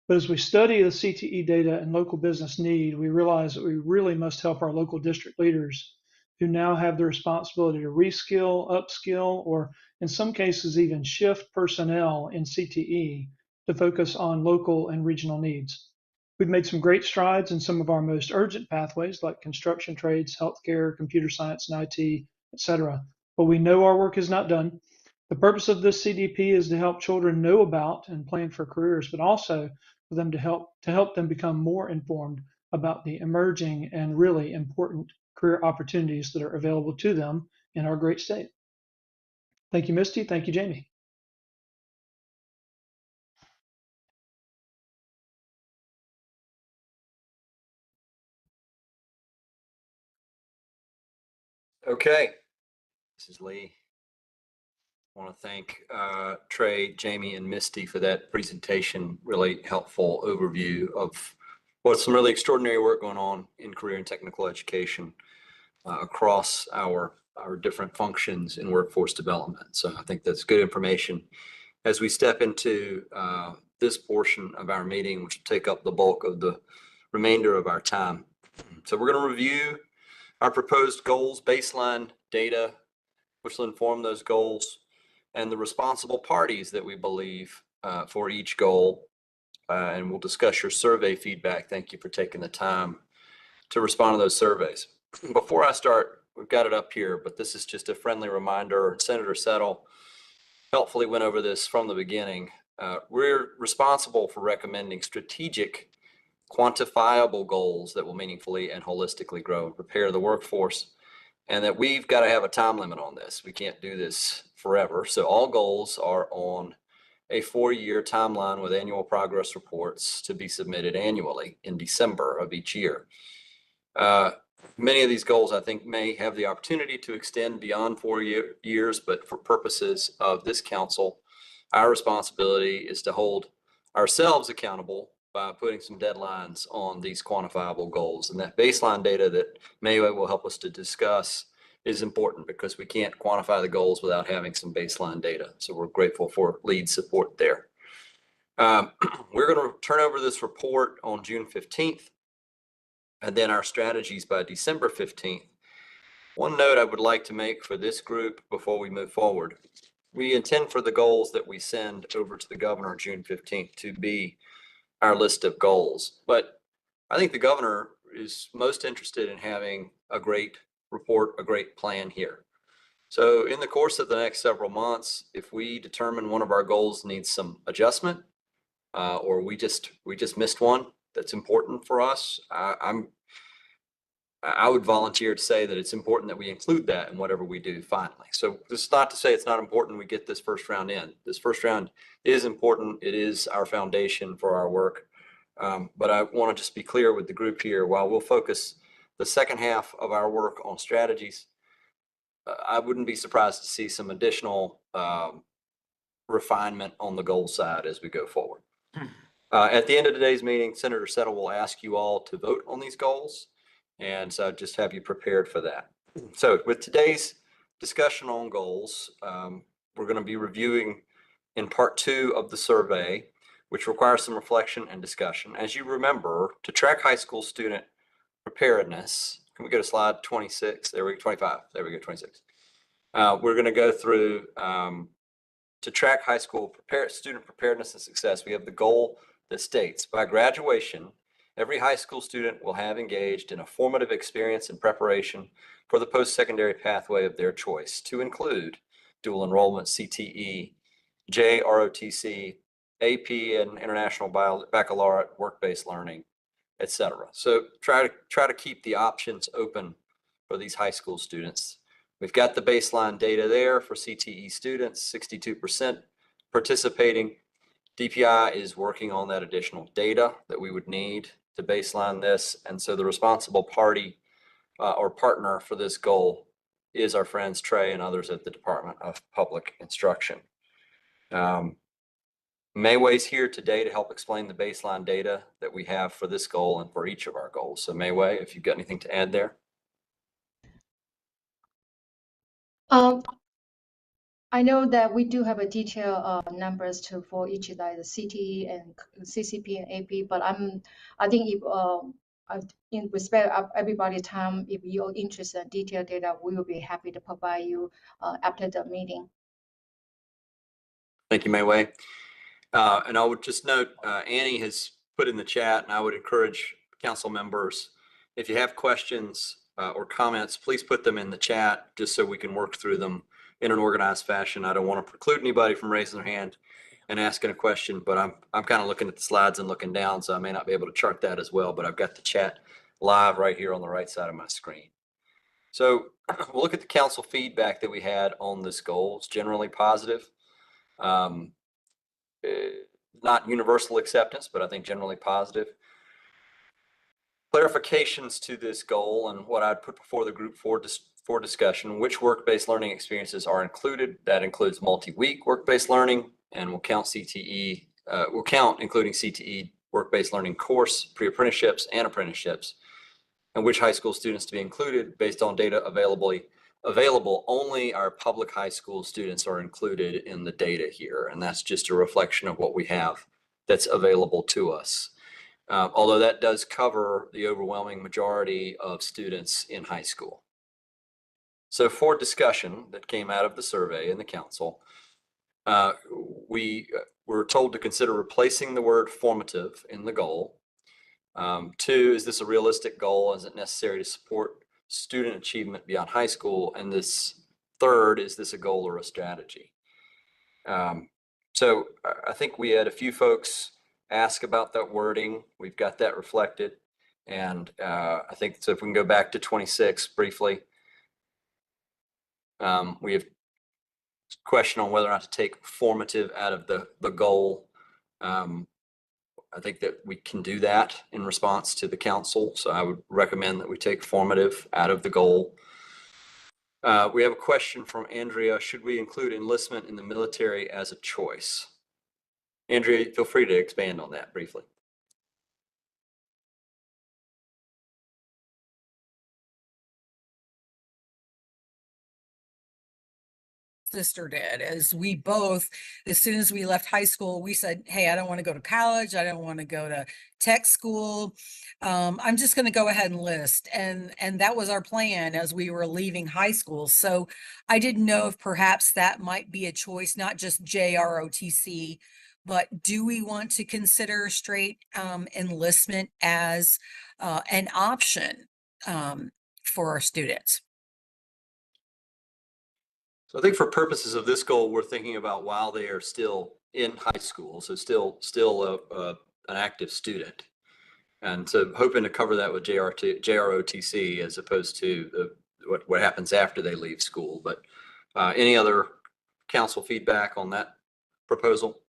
But as we study the CTE data and local business need, we realize that we really must help our local district leaders who now have the responsibility to reskill, upskill, or in some cases even shift personnel in CTE to focus on local and regional needs. We've made some great strides in some of our most urgent pathways like construction trades, healthcare, computer science, and IT, etc. But we know our work is not done. The purpose of this CDP is to help children know about and plan for careers, but also for them to help them become more informed about the emerging and really important career opportunities that are available to them in our great state. Thank you, Misty. Thank you, Jamie. Okay, this is Lee. I want to thank Trey, Jamie, and Misty for that presentation. Really helpful overview of what's some really extraordinary work going on in career and technical education across our different functions in workforce development. So I think that's good information as we step into this portion of our meeting, which will take up the bulk of the remainder of our time. So we're going to review our proposed goals, baseline data, which will inform those goals, and the responsible parties that we believe for each goal. And we'll discuss your survey feedback. Thank you for taking the time to respond to those surveys. Before I start, we've got it up here, but this is just a friendly reminder. Senator Settle helpfully went over this from the beginning. We're responsible for recommending strategic, quantifiable goals that will meaningfully and holistically grow and prepare the workforce, and that we've got to have a time limit on this. We can't do this forever. So all goals are on a 4-year timeline with annual progress reports to be submitted annually in December of each year. Many of these goals, I think, may have the opportunity to extend beyond 4 years, but for purposes of this council, our responsibility is to hold ourselves accountable by putting some deadlines on these quantifiable goals. And that baseline data that Mayway will help us to discuss is important because we can't quantify the goals without having some baseline data. So we're grateful for lead support there. We're going to turn over this report on June 15th. And then our strategies by December 15th. One note I would like to make for this group before we move forward. We intend for the goals that we send over to the governor June 15th to be our list of goals. But I think the governor is most interested in having a great report, a great plan here. So in the course of the next several months, if we determine one of our goals needs some adjustment, or we just missed one that's important for us, I would volunteer to say that it's important that we include that in whatever we do finally. So this is not to say it's not important we get this first round in. This first round is important. It is our foundation for our work. But I want to just be clear with the group here. While we'll focus the second half of our work on strategies, I wouldn't be surprised to see some additional refinement on the goal side as we go forward. At the end of today's meeting, Senator Settle will ask you all to vote on these goals. And so I just have you prepared for that. So with today's discussion on goals, we're going to be reviewing in part 2 of the survey, which requires some reflection and discussion. As you remember, to track high school student preparedness, can we go to slide 26? There we go, 25. There we go, 26. We're going to go through to track high school student preparedness and success. We have the goal that states, by graduation, every high school student will have engaged in a formative experience and preparation for the post-secondary pathway of their choice, to include dual enrollment, CTE, JROTC, AP and International Baccalaureate, work-based learning, etc. So try to keep the options open for these high school students. We've got the baseline data there for CTE students, 62% participating. DPI is working on that additional data that we would need to baseline this. And so the responsible party or partner for this goal is our friends Trey and others at the Department of Public Instruction. Mayway's here today to help explain the baseline data that we have for this goal and for each of our goals. So Mayway, if you've got anything to add there. I know that we do have a detailed numbers for each like the CTE and CCP and AP, but I think if in respect of everybody's time, if you're interested in detailed data, we will be happy to provide you after the meeting. Thank you, Mayway. And I would just note, Annie has put in the chat, and I would encourage council members, if you have questions or comments, please put them in the chat just so we can work through them in an organized fashion. I don't want to preclude anybody from raising their hand and asking a question, but I'm kind of looking at the slides and looking down, so I may not be able to chart that as well, but I've got the chat live right here on the right side of my screen. So we'll look at the council feedback that we had on this goal. It's generally positive. Not universal acceptance, but I think generally positive. Clarifications to this goal and what I'd put before the group for discussion: which work-based learning experiences are included. That includes multi-week work-based learning, and we'll count CTE, we'll count including CTE work-based learning course, pre-apprenticeships and apprenticeships, and which high school students to be included based on data available. Only our public high school students are included in the data here, and that's just a reflection of what we have that's available to us. Although that does cover the overwhelming majority of students in high school. So for discussion that came out of the survey in the council, we were told to consider replacing the word formative in the goal. 2, is this a realistic goal? Is it necessary to support student achievement beyond high school? And this 3rd, is this a goal or a strategy? So I think we had a few folks ask about that wording. We've got that reflected. And I think, so if we can go back to 26 briefly. We have a question on whether or not to take formative out of the goal. I think that we can do that in response to the council. So I would recommend that we take formative out of the goal. We have a question from Andrea. Should we include enlistment in the military as a choice? Andrea, feel free to expand on that briefly. Sister did, as we both, as soon as we left high school, we said, hey, I don't want to go to college. I don't want to go to tech school. I'm just going to go ahead and enlist. And that was our plan as we were leaving high school. So I didn't know if perhaps that might be a choice, not just JROTC, but do we want to consider straight enlistment as an option for our students? So I think for purposes of this goal, we're thinking about while they are still in high school, so still an active student. And so hoping to cover that with JROTC as opposed to what happens after they leave school. But any other council feedback on that proposal?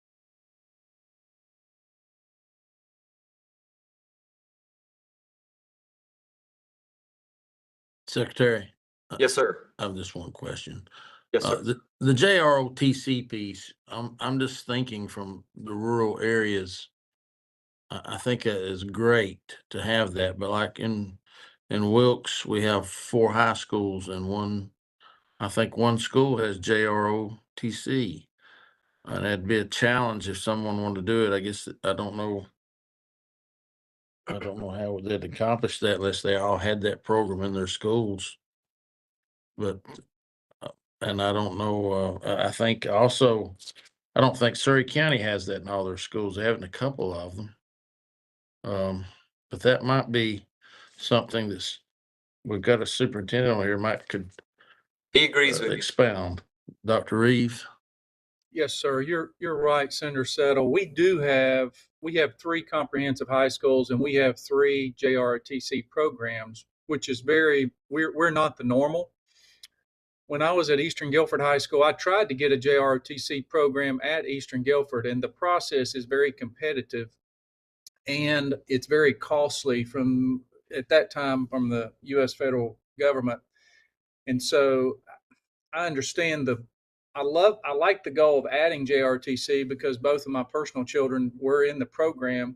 Secretary. Yes, sir. I have just one question. Yes, sir. The JROTC piece, I'm just thinking from the rural areas. I think it is great to have that, but like in In Wilkes, we have 4 high schools and I think one school has JROTC. And that'd be a challenge if someone wanted to do it. I guess, I don't know how they'd accomplish that unless they all had that program in their schools. But, and I don't know, I think also, I don't think Surrey County has that in all their schools. They have it in a couple of them. But that might be something we've got a superintendent on here could He agrees with you. expound. Dr. Reeves? Yes, sir. You're right, Senator Settle. We have 3 comprehensive high schools and we have 3 JROTC programs, which is we're not the normal. When I was at Eastern Guilford High School, I tried to get a JROTC program at Eastern Guilford, and the process is very competitive and it's very costly at that time from the U.S. federal government. And so I understand I like the goal of adding JRTC because both of my personal children were in the program.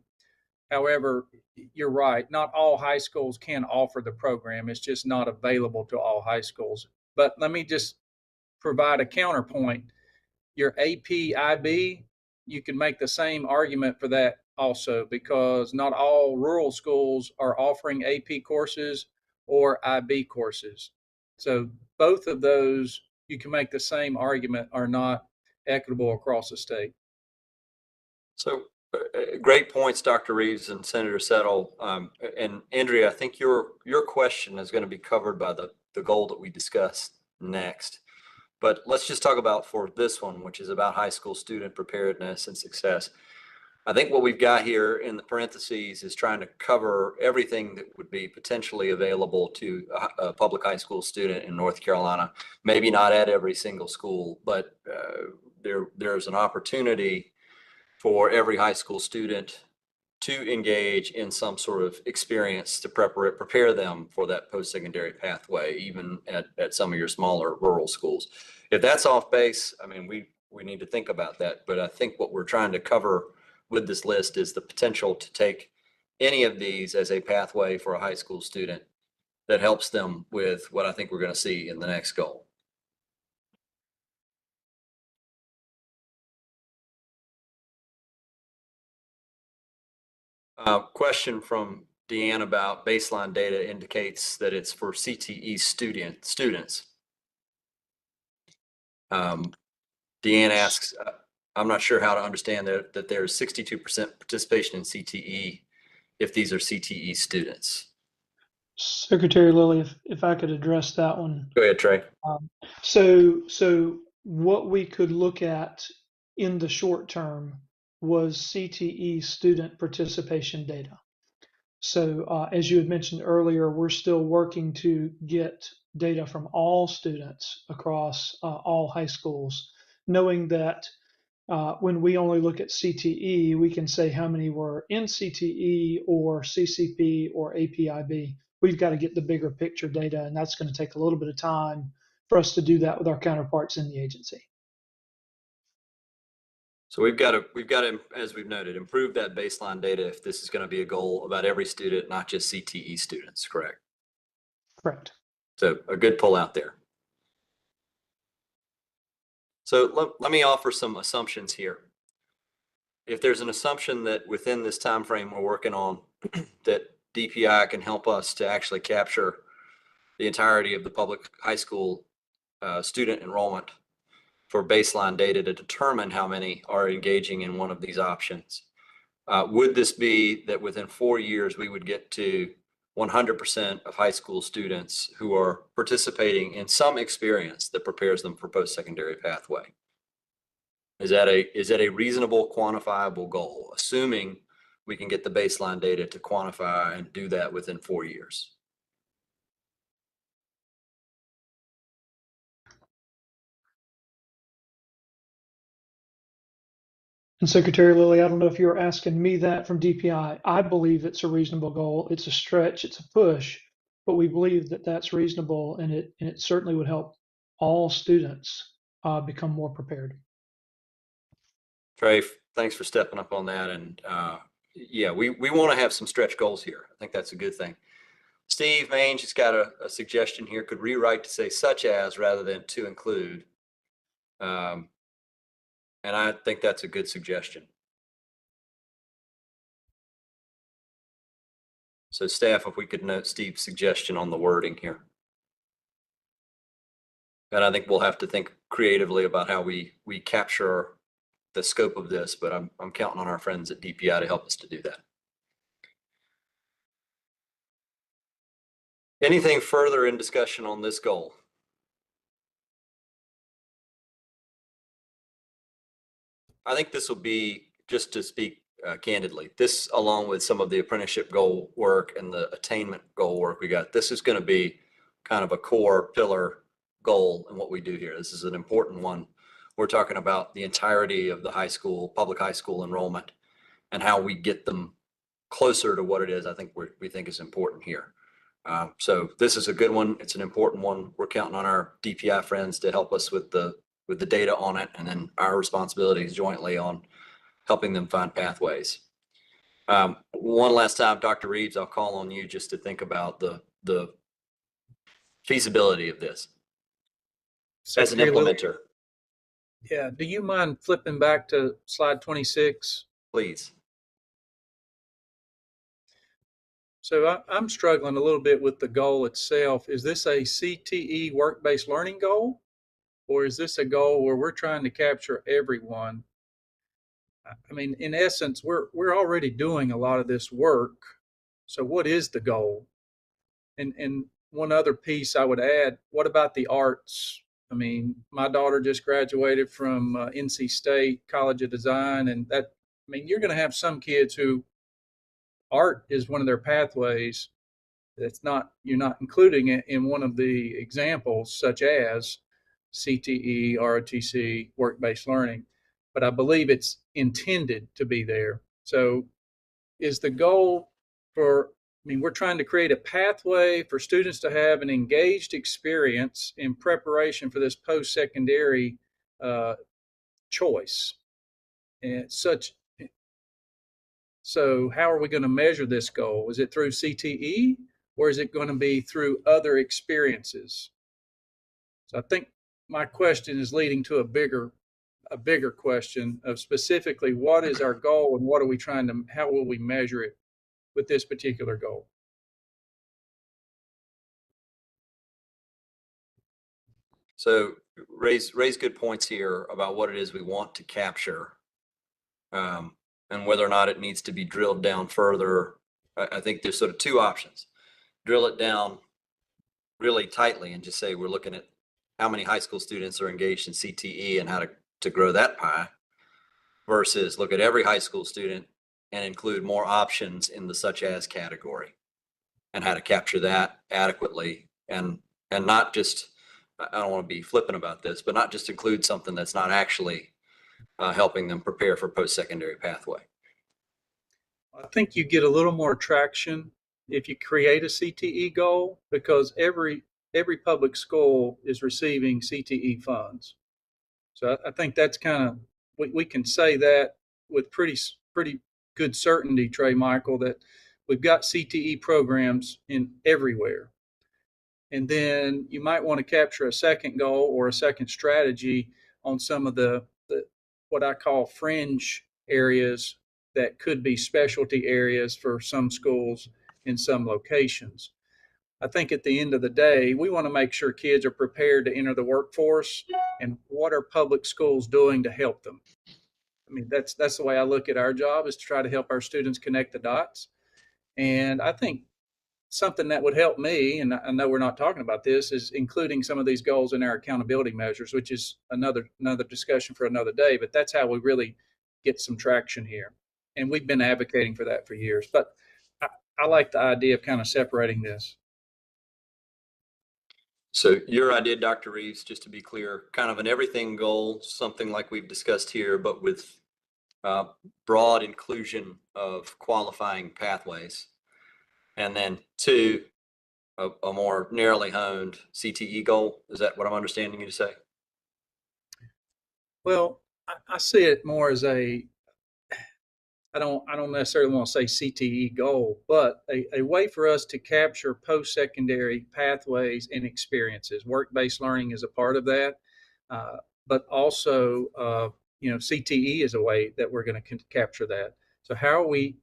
However, you're right. Not all high schools can offer the program. It's just not available to all high schools. But let me just provide a counterpoint. Your AP IB, you can make the same argument for that also because not all rural schools are offering AP courses or IB courses. So both of those, you can make the same argument, are not equitable across the state. So great points, Dr. Reeves and Senator Settle. And Andrea, I think your question is going to be covered by the goal that we discussed next. But let's just talk about for this one, which is about high school student preparedness and success. I think what we've got here in the parentheses is trying to cover everything that would be potentially available to a public high school student in North Carolina. Maybe not at every single school, but there's an opportunity for every high school student to engage in some sort of experience to prepare them for that post-secondary pathway, even at some of your smaller rural schools. If that's off base, I mean, we need to think about that. But I think what we're trying to cover with this list is the potential to take any of these as a pathway for a high school student that helps them with what I think we're going to see in the next goal. Question from Deanne about baseline data indicates that it's for CTE students. Deanne asks, I'm not sure how to understand that there's 62% participation in CTE if these are CTE students. Secretary Lilly, if I could address that one. Go ahead, Trey. So what we could look at in the short term was CTE student participation data. So as you had mentioned earlier, we're still working to get data from all students across all high schools, knowing that when we only look at CTE, we can say how many were in CTE or CCP or APIB. We've got to get the bigger picture data, and that's going to take a little bit of time for us to do that with our counterparts in the agency. So we've got to, as we've noted, improve that baseline data if this is going to be a goal about every student, not just CTE students, correct? Correct. So a good pull out there. So let me offer some assumptions here. If there's an assumption that within this time frame we're working on that DPI can help us to actually capture the entirety of the public high school student enrollment for baseline data to determine how many are engaging in one of these options. Would this be that within 4 years we would get to 100% of high school students who are participating in some experience that prepares them for post-secondary pathway? Is that a reasonable, quantifiable goal, assuming we can get the baseline data to quantify and do that within 4 years? And Secretary Lilly, I don't know if you're asking me that from DPI. I believe it's a reasonable goal. It's a stretch, it's a push, but we believe that that's reasonable, and it certainly would help all students become more prepared. Trey, thanks for stepping up on that. And yeah, we want to have some stretch goals here. I think that's a good thing. Steve Mange has got a suggestion here, could rewrite to say such as rather than to include. And I think that's a good suggestion. So staff, if we could note Steve's suggestion on the wording here. And I think we'll have to think creatively about how we capture the scope of this, but I'm counting on our friends at DPI to help us to do that. Anything further in discussion on this goal? I think this will be, just to speak candidly, this along with some of the apprenticeship goal work and the attainment goal work we got, this is going to be kind of a core pillar goal in what we do here. This is an important one. We're talking about the entirety of the high school, public high school enrollment, and how we get them closer to what it is I think we think is important here. So this is a good one. It's an important one. We're counting on our DPI friends to help us with the data on it, and then our responsibilities jointly on helping them find pathways. One last time, Dr. Reeves, I'll call on you just to think about the feasibility of this as an implementer. Yeah, do you mind flipping back to slide 26? Please. So I'm struggling a little bit with the goal itself. Is this a CTE work-based learning goal? Or is this a goal where we're trying to capture everyone? I mean, in essence, we're already doing a lot of this work. So what is the goal? And one other piece I would add, what about the arts? I mean, my daughter just graduated from NC State College of Design, and that, I mean, you're going to have some kids who art is one of their pathways. That's not, you're not including it in one of the examples, such as CTE, ROTC, work-based learning, but I believe it's intended to be there. So is the goal for, I mean, we're trying to create a pathway for students to have an engaged experience in preparation for this post-secondary choice. And such, so how are we going to measure this goal? Is it through CTE, or is it going to be through other experiences? So I think my question is leading to a bigger question of specifically what is our goal and what are we trying to, how will we measure it with this particular goal? So raise good points here about what it is we want to capture, and whether or not it needs to be drilled down further. I think there's sort of two options. Drill it down really tightly and just say we're looking at how many high school students are engaged in CTE and how to grow that pie, versus look at every high school student and include more options in the such as category and how to capture that adequately, and not just, I don't want to be flippant about this, but not just include something that's not actually helping them prepare for post-secondary pathway. I think you get a little more traction if you create a CTE goal, because every public school is receiving CTE funds. So I think that's kind of, we can say that with pretty good certainty, Trey Michael, that we've got CTE programs in everywhere. And then you might want to capture a second goal or a second strategy on some of the what I call fringe areas that could be specialty areas for some schools in some locations. I think at the end of the day, we want to make sure kids are prepared to enter the workforce, and what are public schools doing to help them? I mean, that's the way I look at our job, is to try to help our students connect the dots. And I think something that would help me, and I know we're not talking about this, is including some of these goals in our accountability measures, which is another discussion for another day, but that's how we really get some traction here. And we've been advocating for that for years, but I like the idea of kind of separating this. So your idea, Dr. Reeves, just to be clear, kind of an everything goal, something like we've discussed here, but with broad inclusion of qualifying pathways. And then two, a more narrowly honed CTE goal. Is that what I'm understanding you to say? Well, I see it more as a, I don't necessarily want to say CTE goal, but a way for us to capture post-secondary pathways and experiences. Work-based learning is a part of that, but also, CTE is a way that we're going to capture that. So how are we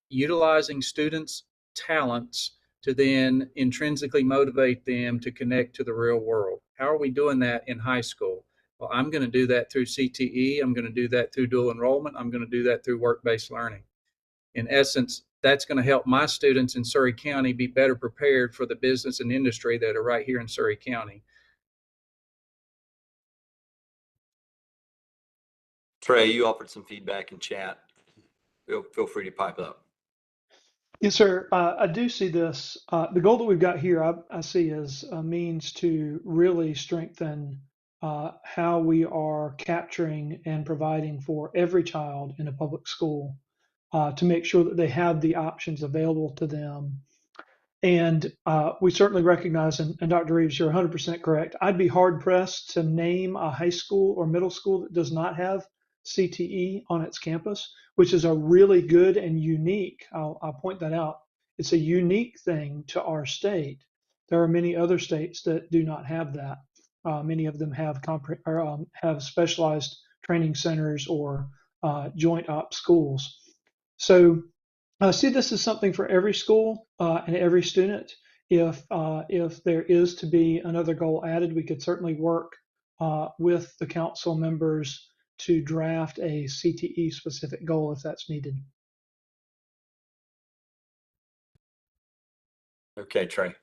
utilizing students' talents to then intrinsically motivate them to connect to the real world? How are we doing that in high school? Well, I'm going to do that through CTE. I'm going to do that through dual enrollment. I'm going to do that through work-based learning. In essence, that's going to help my students in Surry County be better prepared for the business and industry that are right here in Surry County. Trey, you offered some feedback in chat. Feel free to pipe up. Yes, sir. I do see this. The goal that we've got here, I see as a means to really strengthen how we are capturing and providing for every child in a public school to make sure that they have the options available to them. And we certainly recognize, and Dr. Reeves, you're 100% correct. I'd be hard pressed to name a high school or middle school that does not have CTE on its campus, which is a really good and unique, I'll point that out. It's a unique thing to our state. There are many other states that do not have that. Many of them have have specialized training centers or joint op schools. So I see this as something for every school and every student. If there is to be another goal added, we could certainly work with the council members to draft a CTE specific goal if that's needed. Okay, Trey.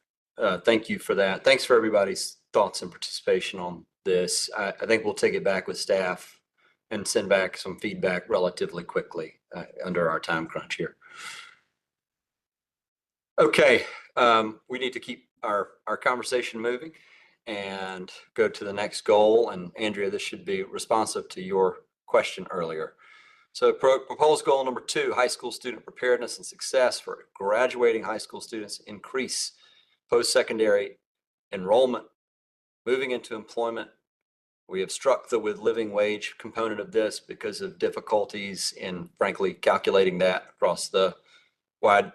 Thank you for that. Thanks for everybody's thoughts and participation on this. I think we'll take it back with staff and send back some feedback relatively quickly under our time crunch here. Okay, we need to keep our conversation moving and go to the next goal. And Andrea, this should be responsive to your question earlier. So proposed goal number 2, high school student preparedness and success for graduating high school students, increase post-secondary enrollment, moving into employment. We have struck the with living wage component of this because of difficulties in, frankly, calculating that across the wide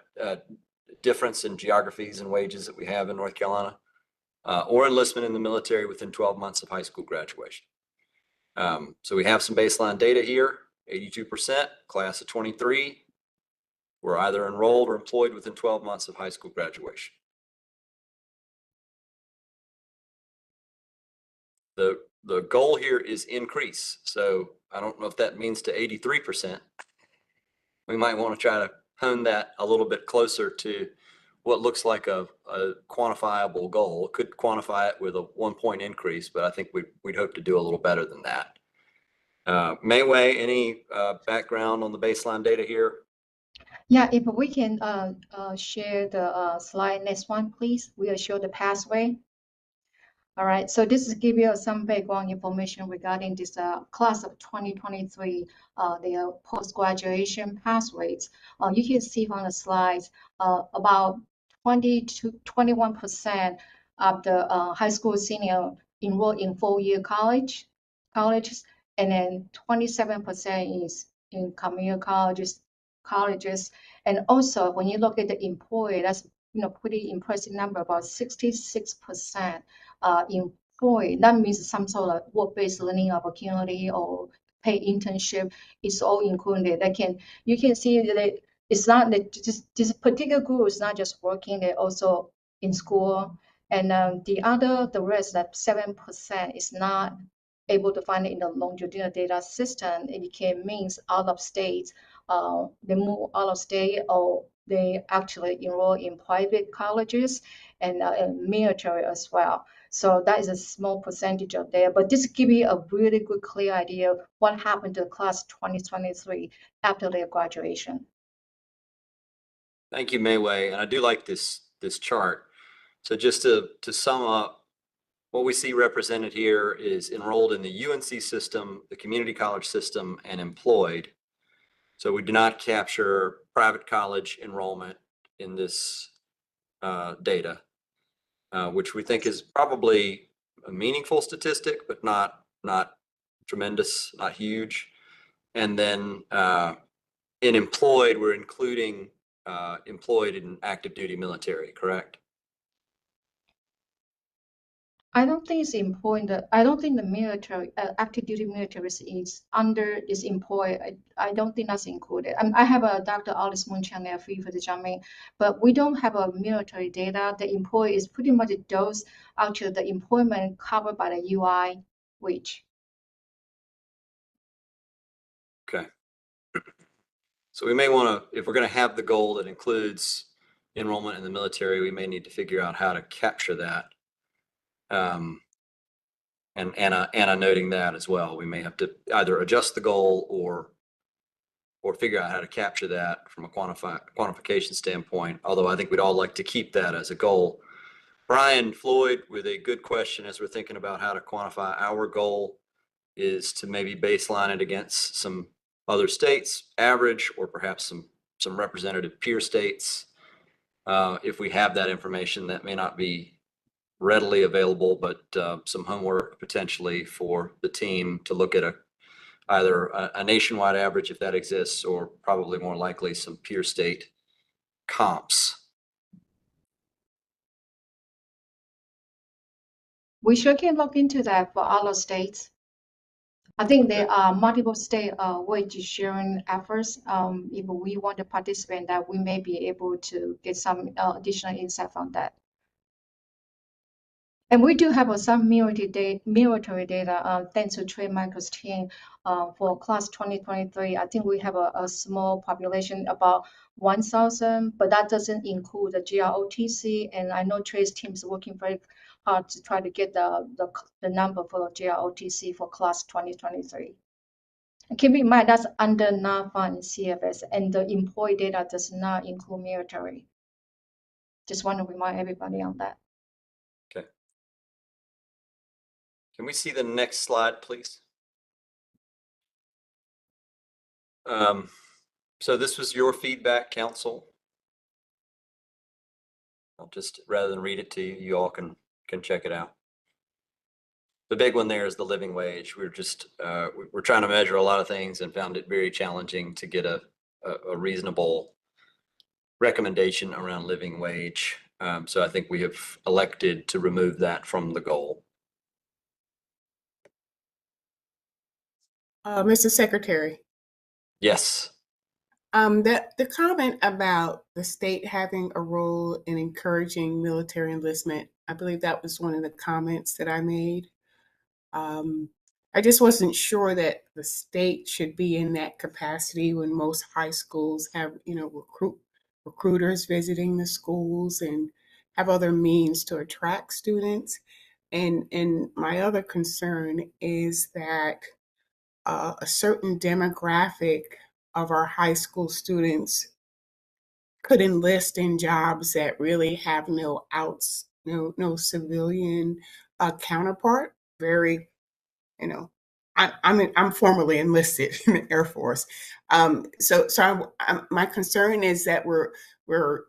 difference in geographies and wages that we have in North Carolina, or enlistment in the military within 12 months of high school graduation. So we have some baseline data here. 82%, class of 23, were either enrolled or employed within 12 months of high school graduation. The goal here is increase. So I don't know if that means to 83%. We might want to try to hone that a little bit closer to what looks like a quantifiable goal. Could quantify it with a 1-point increase, but I think we'd hope to do a little better than that. Mayway, any background on the baseline data here? Yeah, if we can share the slide next one, please. We'll show the pathway. All right, so this is give you some background information regarding this class of 2023, their post-graduation pathways. You can see from the slides, about 20 to 21% of the high school senior enrolled in 4-year colleges, and then 27% is in community colleges. And also, when you look at the employee, that's pretty impressive number, about 66% employed. That means some sort of work-based learning opportunity or paid internship is all included. You can see that it's not that this particular group is not just working; they're also in school. And the rest, that 7%, is not able to find it in the longitudinal data system. It means out of state. They move out of state, or they actually enroll in private colleges and military as well. So that is a small percentage of there, but this gives you a really good, clear idea of what happened to the class 2023 after their graduation. Thank you, Mayway. And I do like this chart. So just to sum up, what we see represented here is enrolled in the UNC system, the community college system, and employed. So we do not capture private college enrollment in this data, which we think is probably a meaningful statistic, but not tremendous, not huge. And then in employed, we're including employed in active duty military, correct? I don't think it's important. I don't think the military, active duty military is employed. I don't think that's included. I have a Dr. Alice Moonchang there, free for the jamming, but we don't have a military data. The employee is pretty much those actually the employment covered by the UI wage. Okay. So we may want to, if we're going to have the goal that includes enrollment in the military, we may need to figure out how to capture that. And Anna noting that as well. We may have to either adjust the goal or figure out how to capture that from a quantification standpoint. Although I think we'd all like to keep that as a goal. Brian Floyd with a good question as we're thinking about how to quantify our goal is to maybe baseline it against some other states average or perhaps some representative peer states. If we have that information, that may not be readily available, but some homework potentially for the team to look at either a nationwide average if that exists, or probably more likely some peer state comps. We sure can look into that for other states. I think there are multiple state wage sharing efforts. If we want to participate in that, we may be able to get some additional insight from that. And we do have some military data, thanks to Trey Michael's team for class 2023. I think we have a small population, about 1,000, but that doesn't include the GROTC. And I know Trey's team is working very hard to try to get the number for GROTC for class 2023. And keep in mind, that's under NAFA and CFS, and the employee data does not include military. Just want to remind everybody on that. Okay. Can we see the next slide, please? So this was your feedback, council. I'll just, rather than read it to you, you all can check it out. The big one there is the living wage. We're just, we're trying to measure a lot of things and found it very challenging to get a reasonable recommendation around living wage. So I think we have elected to remove that from the goal. Mr. Secretary. Yes. The comment about the state having a role in encouraging military enlistment, I believe that was one of the comments that I made. I just wasn't sure that the state should be in that capacity when most high schools have, recruiters visiting the schools and have other means to attract students. And my other concern is that a certain demographic of our high school students could enlist in jobs that really have no civilian counterpart. Very, I'm formally enlisted in the Air Force. So my concern is that we're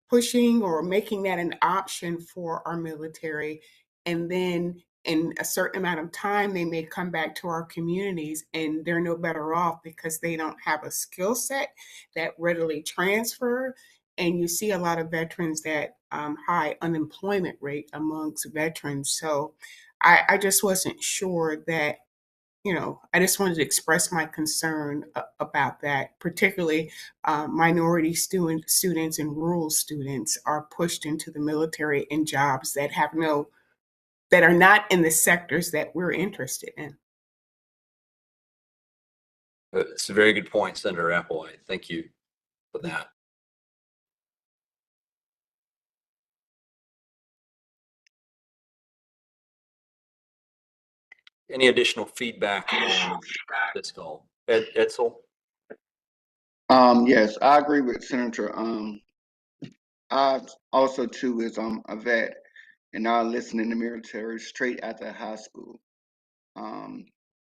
pushing or making that an option for our military, and then in a certain amount of time they may come back to our communities and they're no better off because they don't have a skill set that readily transfer. And you see a lot of veterans that high unemployment rate amongst veterans. So I just wasn't sure that, I just wanted to express my concern about that. Particularly minority students and rural students are pushed into the military in jobs that are not in the sectors that we're interested in. It's a very good point, Senator Applewhite. Thank you for that. Any additional feedback on this goal? Edsel? Yes, I agree with Senator. I also too is a vet, and I listened in the military straight after high school.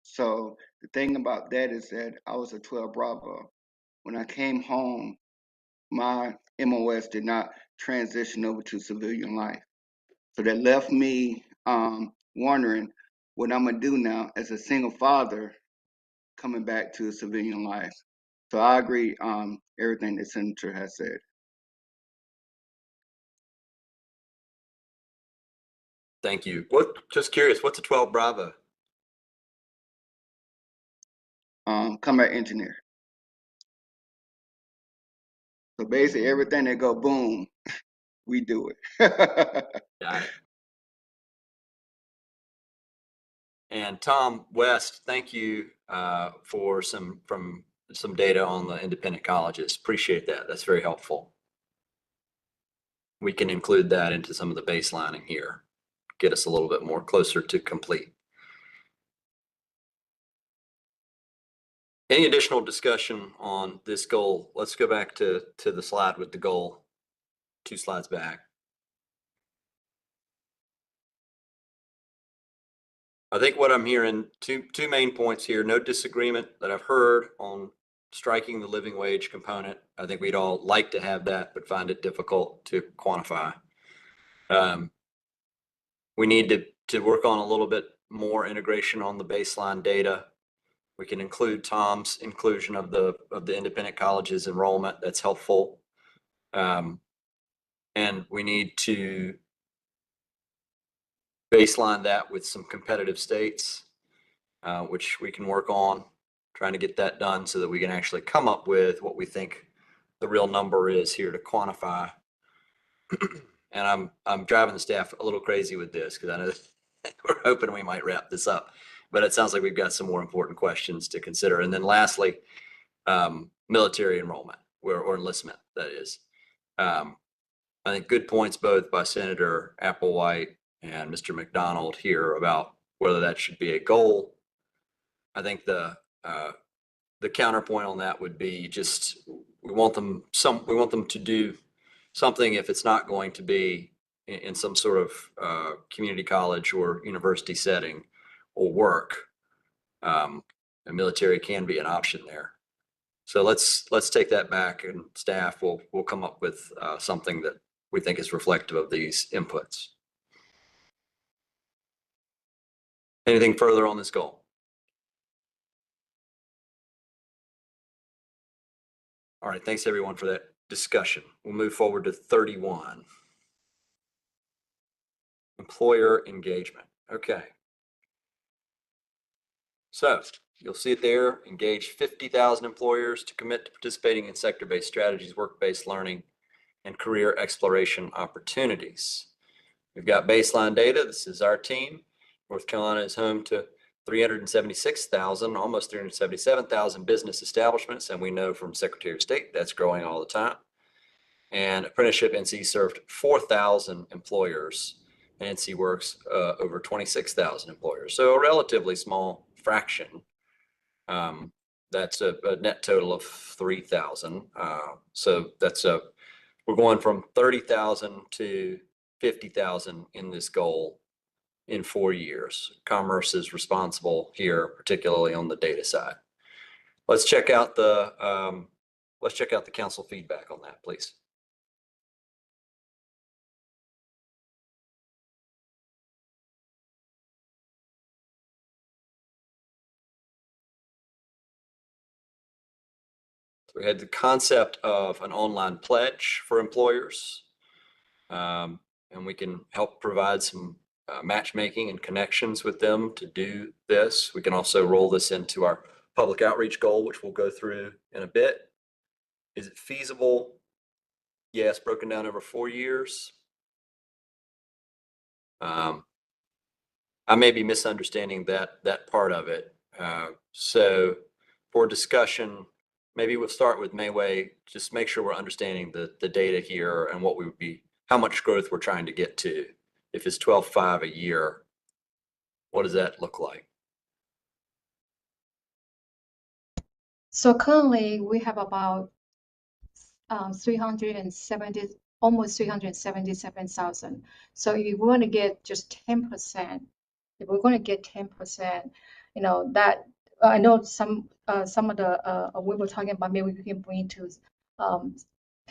So the thing about that is that I was a 12 Bravo. When I came home, my MOS did not transition over to civilian life. So that left me wondering what I'm gonna do now as a single father coming back to civilian life. So I agree, everything the senator has said. Thank you. Just curious, what's a 12 Bravo? Combat engineer. So basically everything that go boom, we do it. Got it. And Tom West, thank you for some data on the independent colleges. Appreciate that. That's very helpful. We can include that into some of the baselining here, get us a little bit more closer to complete. Any additional discussion on this goal? Let's go back to the slide with the goal, 2 slides back. I think what I'm hearing, two main points here. No disagreement that I've heard on striking the living wage component. I think we'd all like to have that, but find it difficult to quantify. We need to work on a little bit more integration on the baseline data. We can include Tom's inclusion of the independent colleges enrollment. That's helpful. And we need to baseline that with some competitive states, which we can work on, trying to get that done so that we can actually come up with what we think the real number is here to quantify. And I'm driving the staff a little crazy with this because I know we're hoping we might wrap this up, but it sounds like we've got some more important questions to consider. And then lastly, military enrollment or enlistment, that is. I think good points both by Senator Applewhite and Mr. McDonald here about whether that should be a goal. I think the counterpoint on that would be just we want them to do something if it's not going to be in some sort of community college or university setting or work. The military can be an option there. So let's take that back, and staff will come up with something that we think is reflective of these inputs. Anything further on this goal? All right, thanks everyone for that discussion. We'll move forward to 31. Employer engagement. Okay. So you'll see it there, engage 50,000 employers to commit to participating in sector-based strategies, work-based learning, and career exploration opportunities. We've got baseline data. This is our team. North Carolina is home to 376,000, almost 377,000 business establishments, and we know from Secretary of State that's growing all the time. And Apprenticeship NC served 4,000 employers, and NC works over 26,000 employers. So a relatively small fraction. That's a net total of 3,000. So that's we're going from 30,000 to 50,000 in this goal in 4 years. Commerce is responsible here, particularly on the data side. Let's check out the council feedback on that, please. So we had the concept of an online pledge for employers, and we can help provide some matchmaking and connections with them to do this. We can also roll this into our public outreach goal, which we'll go through in a bit. Is it feasible? Yes, broken down over 4 years. I may be misunderstanding that part of it. So for discussion, maybe we'll start with Mayway, just make sure we're understanding the data here and what we would be, how much growth we're trying to get to. If it's 12.5 a year, what does that look like? So currently we have about 370, almost 377,000. So if you want to get just 10%, if we're going to get 10%, you know, that I know some of the we were talking about maybe we can bring to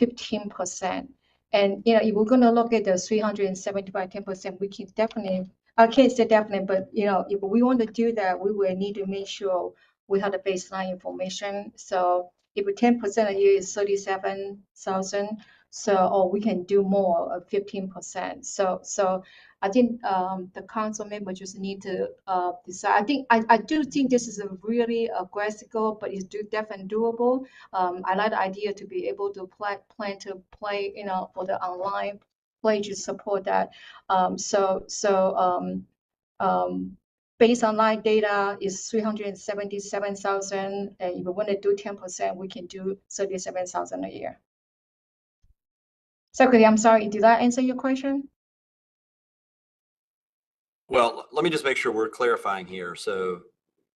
15%. And you know, if we're going to look at the 370 by 10%, we can definitely, I can't say definitely, but you know, if we want to do that, we will need to make sure we have the baseline information. So if 10% a year is 37,000, so or we can do more of 15%. So I think the council member just need to decide. I do think this is a really aggressive goal, but it's definitely doable. I like the idea to be able to plan to play, for the online play to support that. Based on live data is 377,000, and if we want to do 10%, we can do 37,000 a year. Secretary, I'm sorry, did I answer your question? Well, let me just make sure we're clarifying here. So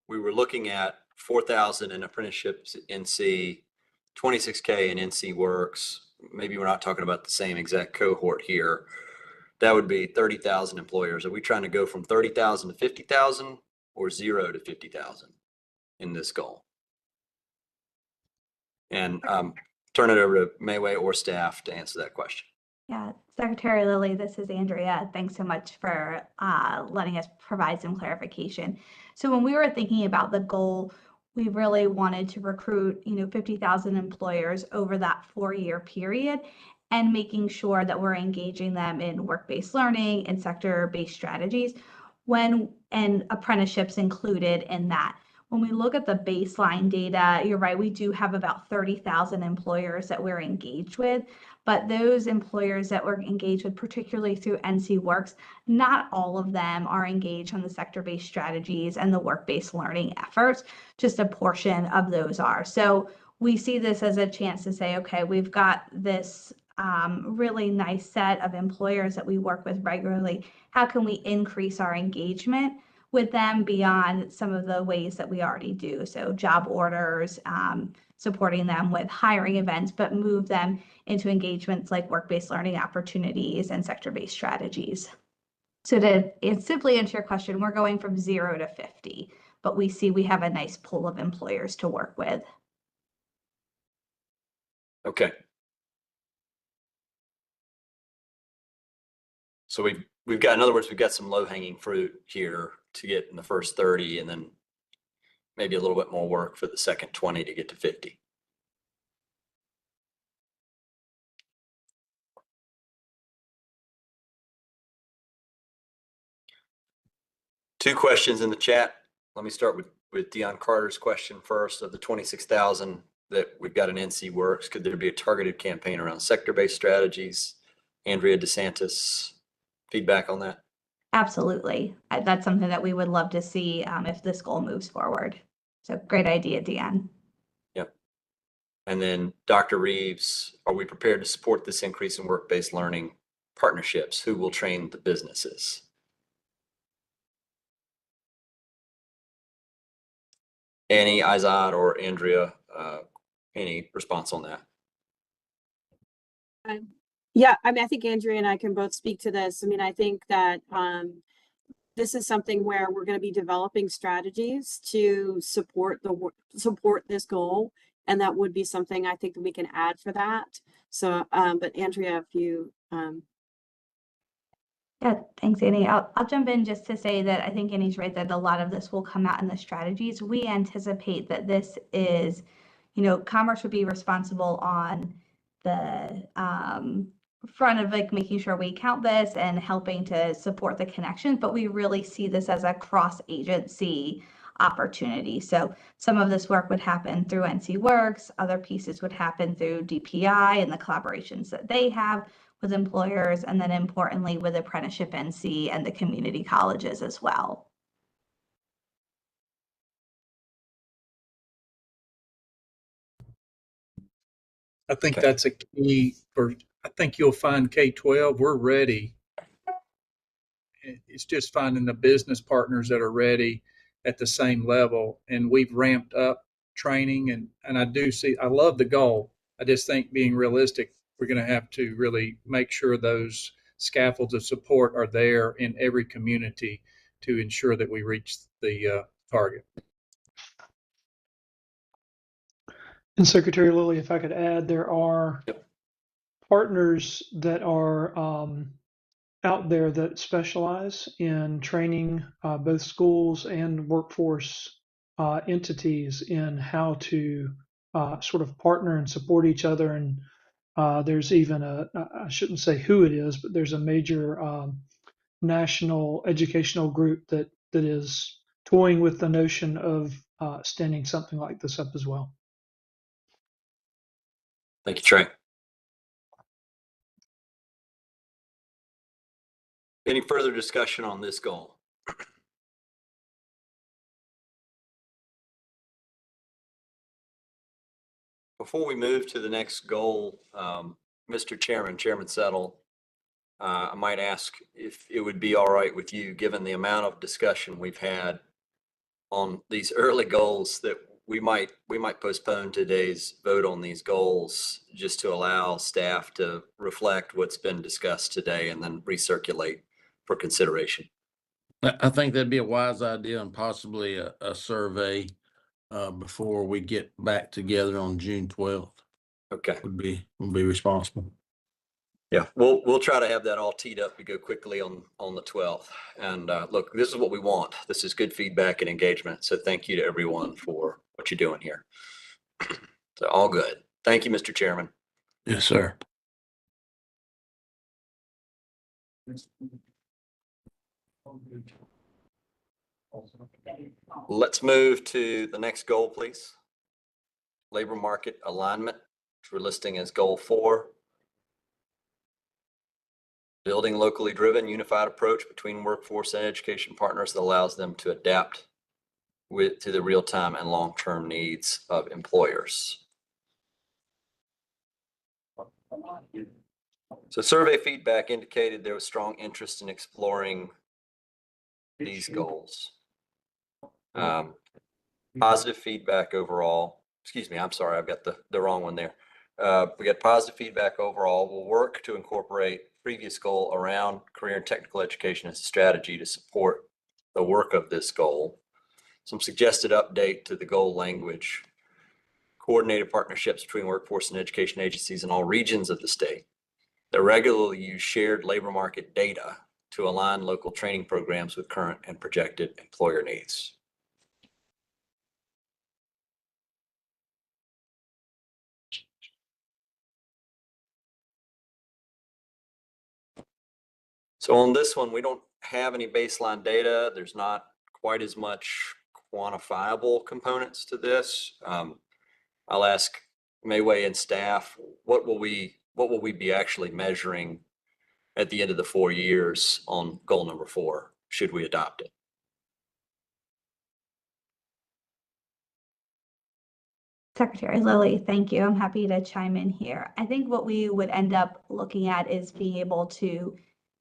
we were looking at 4,000 in apprenticeships in NC, 26K in NC Works. Maybe we're not talking about the same exact cohort here. That would be 30,000 employers. Are we trying to go from 30,000 to 50,000 or 0 to 50,000 in this goal? And turn it over to Mayway or staff to answer that question. Yeah, Secretary Lilly, this is Andrea. Thanks so much for letting us provide some clarification. So when we were thinking about the goal, we really wanted to recruit, 50,000 employers over that 4-year period and making sure that we're engaging them in work-based learning and sector-based strategies and apprenticeships included in that. When we look at the baseline data, you're right, we do have about 30,000 employers that we're engaged with, but those employers that we're engaged with, particularly through NC Works, not all of them are engaged on the sector-based strategies and the work-based learning efforts, just a portion of those are. So we see this as a chance to say, okay, we've got this really nice set of employers that we work with regularly. How can we increase our engagement with them beyond some of the ways that we already do? So job orders, supporting them with hiring events, but move them into engagements like work-based learning opportunities and sector-based strategies. So to simply answer your question, we're going from 0 to 50, but we see we have a nice pool of employers to work with. Okay. So we've got, in other words, we've got some low-hanging fruit here to get in the first 30, and then maybe a little bit more work for the second 20 to get to 50. Two questions in the chat. Let me start with Dion Carter's question first. Of the 26,000 that we've got in NC Works, could there be a targeted campaign around sector-based strategies? Andrea DeSantis, feedback on that? Absolutely. That's something that we would love to see if this goal moves forward. So great idea, Deanne. Yep. And then Dr. Reeves, are we prepared to support this increase in work-based learning partnerships? Who will train the businesses? Annie, Izod, or Andrea, any response on that? Yeah, I mean, I think Andrea and I can both speak to this. I mean, I think that this is something where we're going to be developing strategies to support this goal, and that would be something I think that we can add for that. So, but Andrea, if you Yeah, thanks, Annie. I'll jump in just to say that I think Annie's right that a lot of this will come out in the strategies. We anticipate that this is, Commerce would be responsible on the front of like making sure we count this and helping to support the connections, but we really see this as a cross-agency opportunity. So some of this work would happen through NC Works, other pieces would happen through DPI and the collaborations that they have with employers, and then importantly with Apprenticeship NC and the community colleges as well. I think that's a key for, I think you'll find K-12, we're ready. It's just finding the business partners that are ready at the same level. And we've ramped up training, and I love the goal. I just think being realistic, we're going to have to really make sure those scaffolds of support are there in every community to ensure that we reach the target. And Secretary Lilly, if I could add, there are partners that are out there that specialize in training both schools and workforce entities in how to sort of partner and support each other. And there's even I shouldn't say who it is, but there's a major national educational group that is toying with the notion of standing something like this up as well. Thank you, Trey. Any further discussion on this goal? Before we move to the next goal, Mr. Chairman, Chairman Settle, I might ask if it would be all right with you, given the amount of discussion we've had on these early goals, that we might postpone today's vote on these goals just to allow staff to reflect what's been discussed today and then recirculate for consideration. I think that'd be a wise idea, and possibly a survey before we get back together on June 12th. Okay. Would be responsible. Yeah, we'll try to have that all teed up to go quickly on the 12th. And look, this is what we want. This is good feedback and engagement. So thank you to everyone for what you're doing here. So all good. Thank you, Mr. Chairman. Yes, sir. Let's move to the next goal, please. Labor market alignment, which we're listing as goal 4. Building locally driven, unified approach between workforce and education partners that allows them to adapt to the real-time and long-term needs of employers. So survey feedback indicated there was strong interest in exploring these goals. Positive feedback overall. Excuse me, I'm sorry, I've got the wrong one there. We got positive feedback overall. We'll work to incorporate previous goal around career and technical education as a strategy to support the work of this goal. Some suggested update to the goal language. Coordinated partnerships between workforce and education agencies in all regions of the state that regularly use shared labor market data to align local training programs with current and projected employer needs. So on this one, we don't have any baseline data. There's not quite as much quantifiable components to this. I'll ask Mayway and staff, what will we be actually measuring at the end of the 4 years on goal number 4, should we adopt it? Secretary Lilly, thank you. I'm happy to chime in here. I think what we would end up looking at is being able to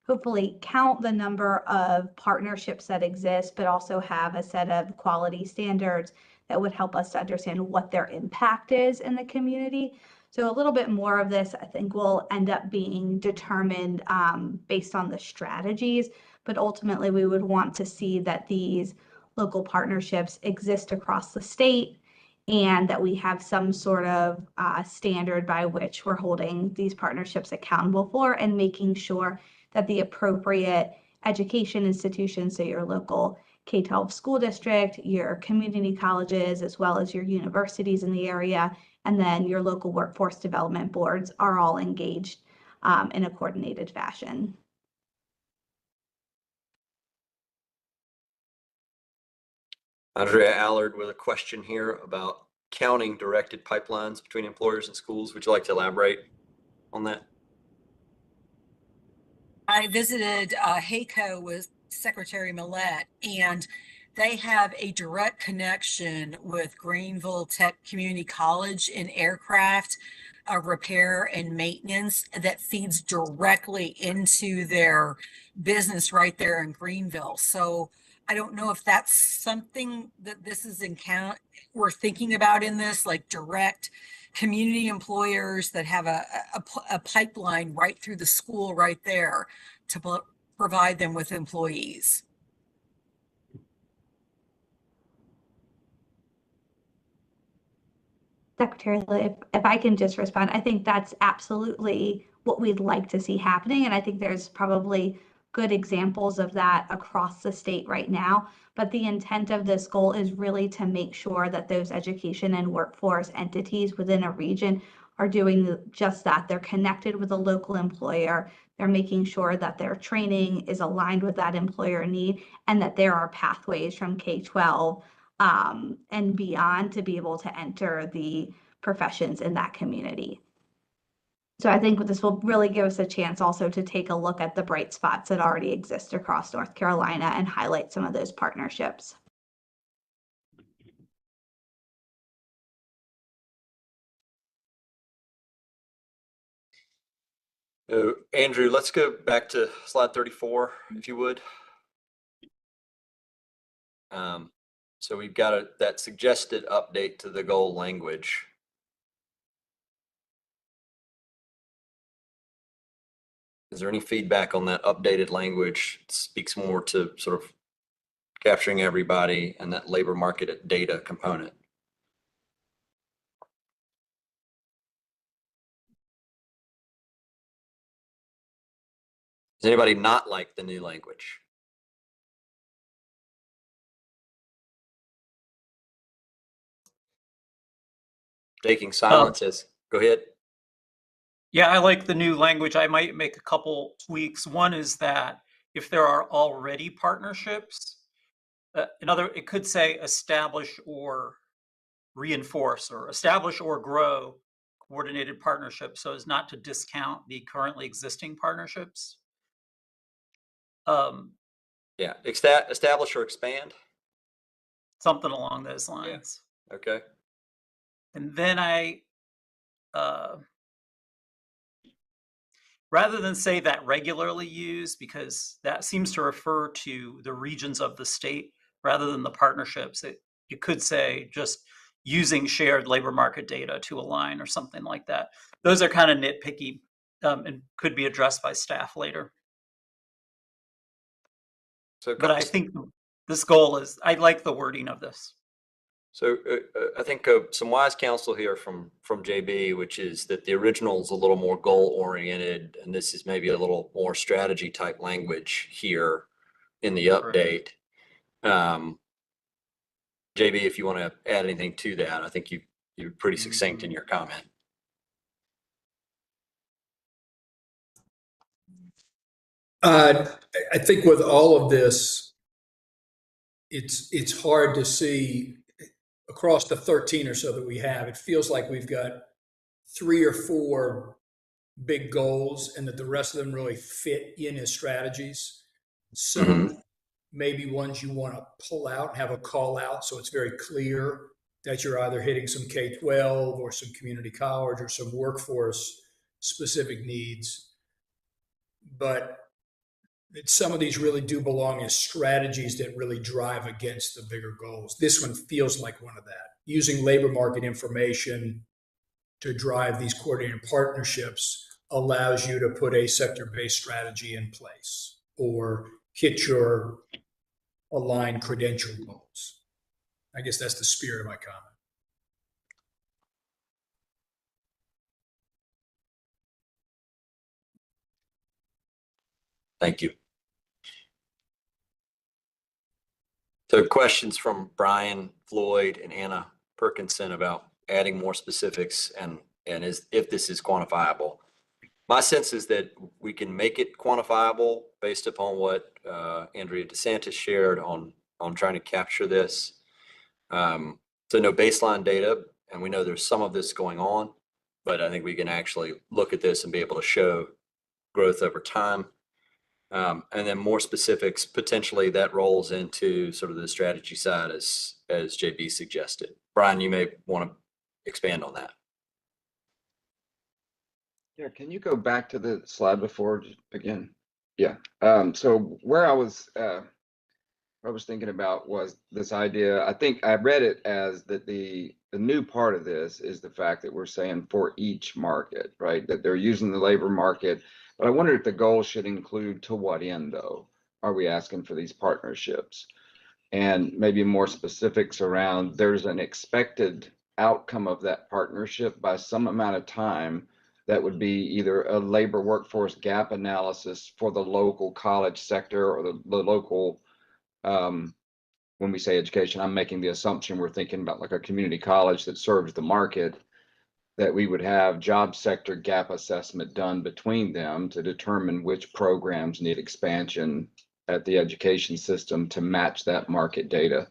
hopefully count the number of partnerships that exist, but also have a set of quality standards that would help us to understand what their impact is in the community. So a little bit more of this, I think, will end up being determined based on the strategies, but ultimately we would want to see that these local partnerships exist across the state, and that we have some sort of standard by which we're holding these partnerships accountable for, and making sure that the appropriate education institutions, so your local K-12 school district, your community colleges, as well as your universities in the area, and then your local workforce development boards, are all engaged in a coordinated fashion. Andrea Allard with a question here about counting directed pipelines between employers and schools. Would you like to elaborate on that? I visited HACO with Secretary Millett, and they have a direct connection with Greenville Tech Community College in aircraft repair and maintenance that feeds directly into their business right there in Greenville. So I don't know if that's something that this is we're thinking about in this, like direct community employers that have a pipeline right through the school right there to provide them with employees. Secretary, if I can just respond, I think that's absolutely what we'd like to see happening. And I think there's probably good examples of that across the state right now. But the intent of this goal is really to make sure that those education and workforce entities within a region are doing just that. They're connected with a local employer. They're making sure that their training is aligned with that employer need, and that there are pathways from K-12 and beyond to be able to enter the professions in that community. So I think this will really give us a chance also to take a look at the bright spots that already exist across North Carolina and highlight some of those partnerships. Andrew, let's go back to slide 34, if you would. So we've got that suggested update to the goal language. Is there any feedback on that updated language? It speaks more to sort of capturing everybody and that labor market data component. Does anybody not like the new language? Taking silence as, go ahead. Yeah, I like the new language. I might make a couple tweaks. One is that if there are already partnerships, it could say establish or reinforce, or establish or grow coordinated partnerships so as not to discount the currently existing partnerships. Yeah, establish or expand. Something along those lines. Yeah. Okay. And then rather than say that regularly used, because that seems to refer to the regions of the state rather than the partnerships, you could say just using shared labor market data to align or something like that. Those are kind of nitpicky and could be addressed by staff later. But I think this goal is, I like the wording of this. So I think some wise counsel here from JB, which is that the original is a little more goal oriented, and this is maybe a little more strategy type language here in the update. JB, if you want to add anything to that, I think you're pretty succinct in your comment. I think with all of this, it's hard to see across the 13 or so that we have. It feels like we've got 3 or 4 big goals, and that the rest of them really fit in as strategies. Some maybe ones you want to pull out and have a call out, so it's very clear that you're either hitting some K-12 or some community college or some workforce specific needs. But some of these really do belong as strategies that really drive against the bigger goals. This one feels like one of that. Using labor market information to drive these coordinated partnerships allows you to put a sector-based strategy in place or hit your aligned credential goals. I guess that's the spirit of my comment. Thank you. So questions from Brian Floyd and Anna Perkinson about adding more specifics and if this is quantifiable. My sense is that we can make it quantifiable based upon what Andrea DeSantis shared on trying to capture this. So no baseline data, and we know there's some of this going on, but I think we can actually look at this and be able to show growth over time. And then more specifics, potentially that rolls into sort of the strategy side as JB suggested. Brian, you may want to expand on that. Yeah, can you go back to the slide before again? Yeah. So where I was thinking about was this idea. I think I read it as that the new part of this is the fact that we're saying for each market, right? That they're using the labor market. But I wonder if the goal should include to what end, though? Are we asking for these partnerships? And maybe more specifics around there's an expected outcome of that partnership by some amount of time that would be either a labor workforce gap analysis for the local college sector or the local, when we say education, I'm making the assumption we're thinking about like a community college that serves the market, that we would have job sector gap assessment done between them to determine which programs need expansion at the education system to match that market data.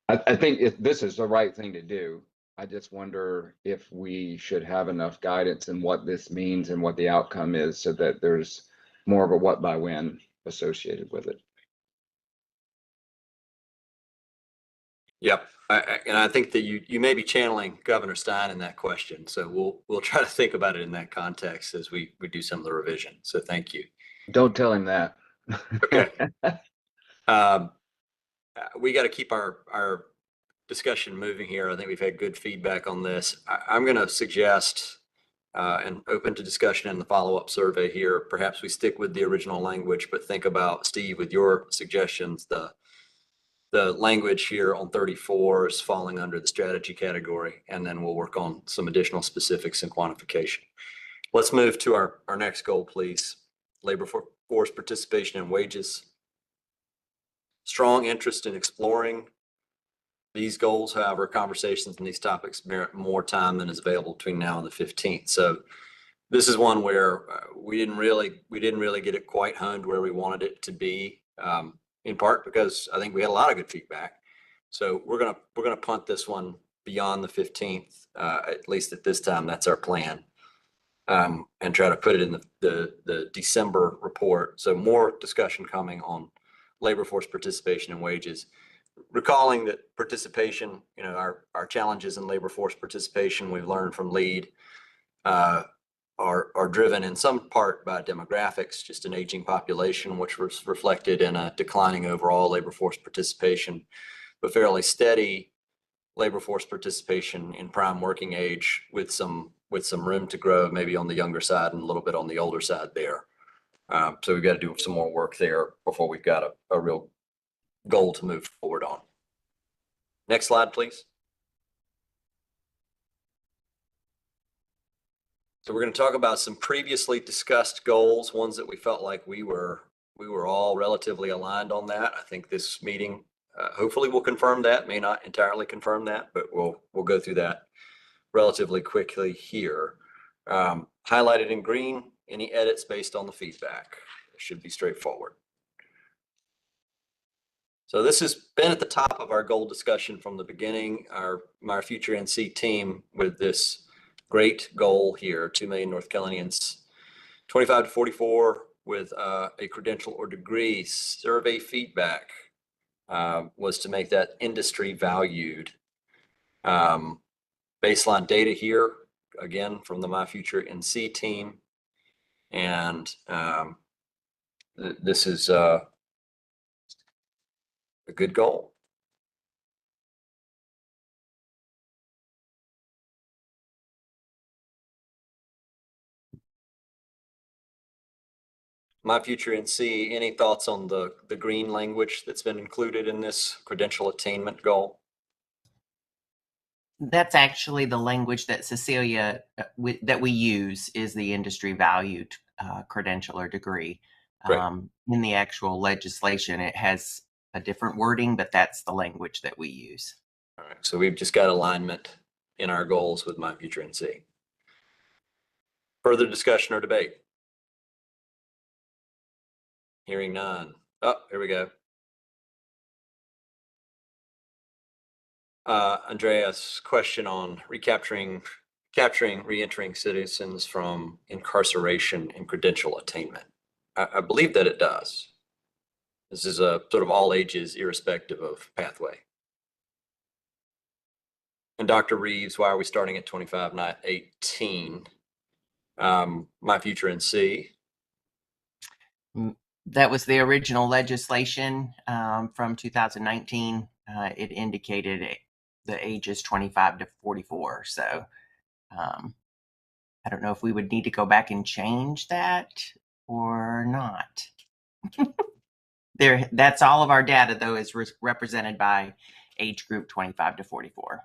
I think if this is the right thing to do, I just wonder if we should have enough guidance in what this means and what the outcome is so that there's more of a what by when associated with it. Yep. And I think that you may be channeling Governor Stein in that question. So we'll try to think about it in that context as we do some of the revision. So thank you. Don't tell him that. Okay. We got to keep our discussion moving here. I think we've had good feedback on this. I'm going to suggest and open to discussion in the follow-up survey here. Perhaps we stick with the original language, but think about, Steve, with your suggestions, the language here on 34 is falling under the strategy category, and then we'll work on some additional specifics and quantification. Let's move to our next goal, please. Labor force participation and wages. Strong interest in exploring these goals. However, conversations on these topics merit more time than is available between now and the 15th. So this is one where we didn't really get it quite honed where we wanted it to be, in part because I think we had a lot of good feedback. So we're gonna punt this one beyond the 15th, at least at this time. That's our plan, and try to put it in the December report. So more discussion coming on labor force participation and wages. Recalling that participation, our challenges in labor force participation, we've learned from LEAD, are driven in some part by demographics, just an aging population, which was reflected in a declining overall labor force participation, but fairly steady labor force participation in prime working age with some room to grow, maybe on the younger side and a little bit on the older side there. So we've got to do some more work there before we've got a real goal to move forward on. Next slide, please. So we're going to talk about some previously discussed goals, ones that we felt like we were all relatively aligned on that. I think this meeting hopefully will confirm that, may not entirely confirm that, but we'll go through that relatively quickly here. Highlighted in green, any edits based on the feedback. It should be straightforward. So this has been at the top of our goal discussion from the beginning. My Future NC team with this great goal here, 2 million North Carolinians, 25 to 44 with a credential or degree. Survey feedback was to make that industry valued. Baseline data here, again, from the My Future NC team. And this is a good goal. My Future NC, any thoughts on the green language that's been included in this credential attainment goal? That's actually the language that Cecilia, that we use, is the industry valued credential or degree. In the actual legislation, it has a different wording, but that's the language that we use. All right, so we've just got alignment in our goals with My Future NC. Further discussion or debate? Hearing none. Oh, here we go. Andreas, question on capturing reentering citizens from incarceration and credential attainment. I believe that it does. This is a sort of all ages, irrespective of pathway. And Dr. Reeves, why are we starting at 25, not 18? My Future NC. That was the original legislation from 2019. It indicated the ages 25 to 44. So I don't know if we would need to go back and change that or not. That's all of our data, though, is represented by age group 25 to 44.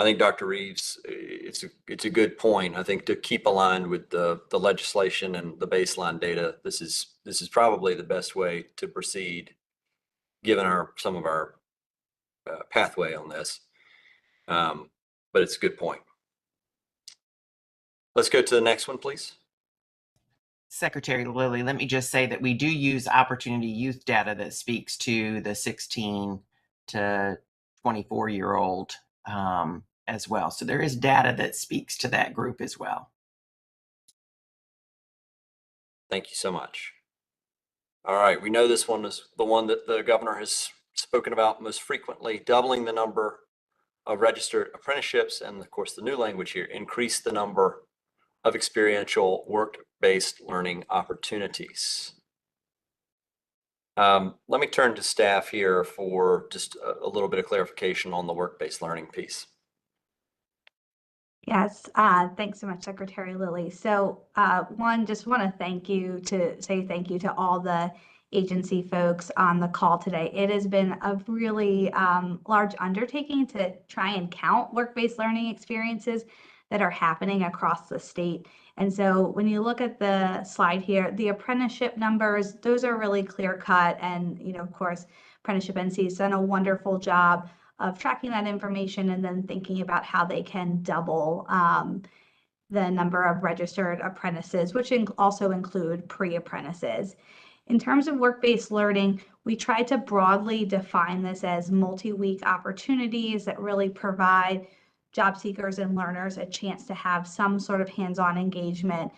I think Dr. Reeves, it's a good point. I think to keep aligned with the legislation and the baseline data, this is probably the best way to proceed, given some of our pathway on this. But it's a good point. Let's go to the next one, please. Secretary Lilly, let me just say that we do use Opportunity Youth data that speaks to the 16 to 24-year-old as well. So there is data that speaks to that group as well. Thank you so much. All right, we know this one is the one that the governor has spoken about most frequently, doubling the number of registered apprenticeships, and of course the new language here, increase the number of experiential work-based learning opportunities. Let me turn to staff here for just a little bit of clarification on the work-based learning piece. Yes, thanks so much, Secretary Lilly. So one, just want to say thank you to all the agency folks on the call today. It has been a really large undertaking to try and count work-based learning experiences that are happening across the state. And so when you look at the slide here, the apprenticeship numbers, those are really clear cut. And, of course, Apprenticeship NC has done a wonderful job of tracking that information and then thinking about how they can double the number of registered apprentices, which also include pre-apprentices. In terms of work-based learning, we try to broadly define this as multi-week opportunities that really provide job seekers and learners a chance to have some sort of hands-on engagement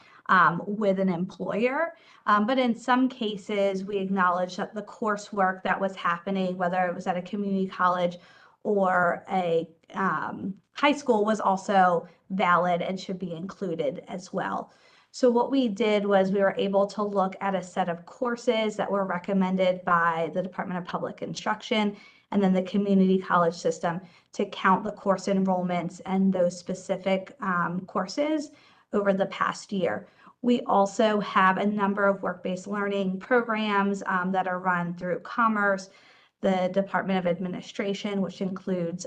with an employer. But in some cases, we acknowledge that the coursework that was happening, whether it was at a community college or a high school, was also valid and should be included as well. So what we did was we were able to look at a set of courses that were recommended by the Department of Public Instruction and then the community college system to count the course enrollments and those specific courses over the past year. We also have a number of work-based learning programs that are run through Commerce, the Department of Administration, which includes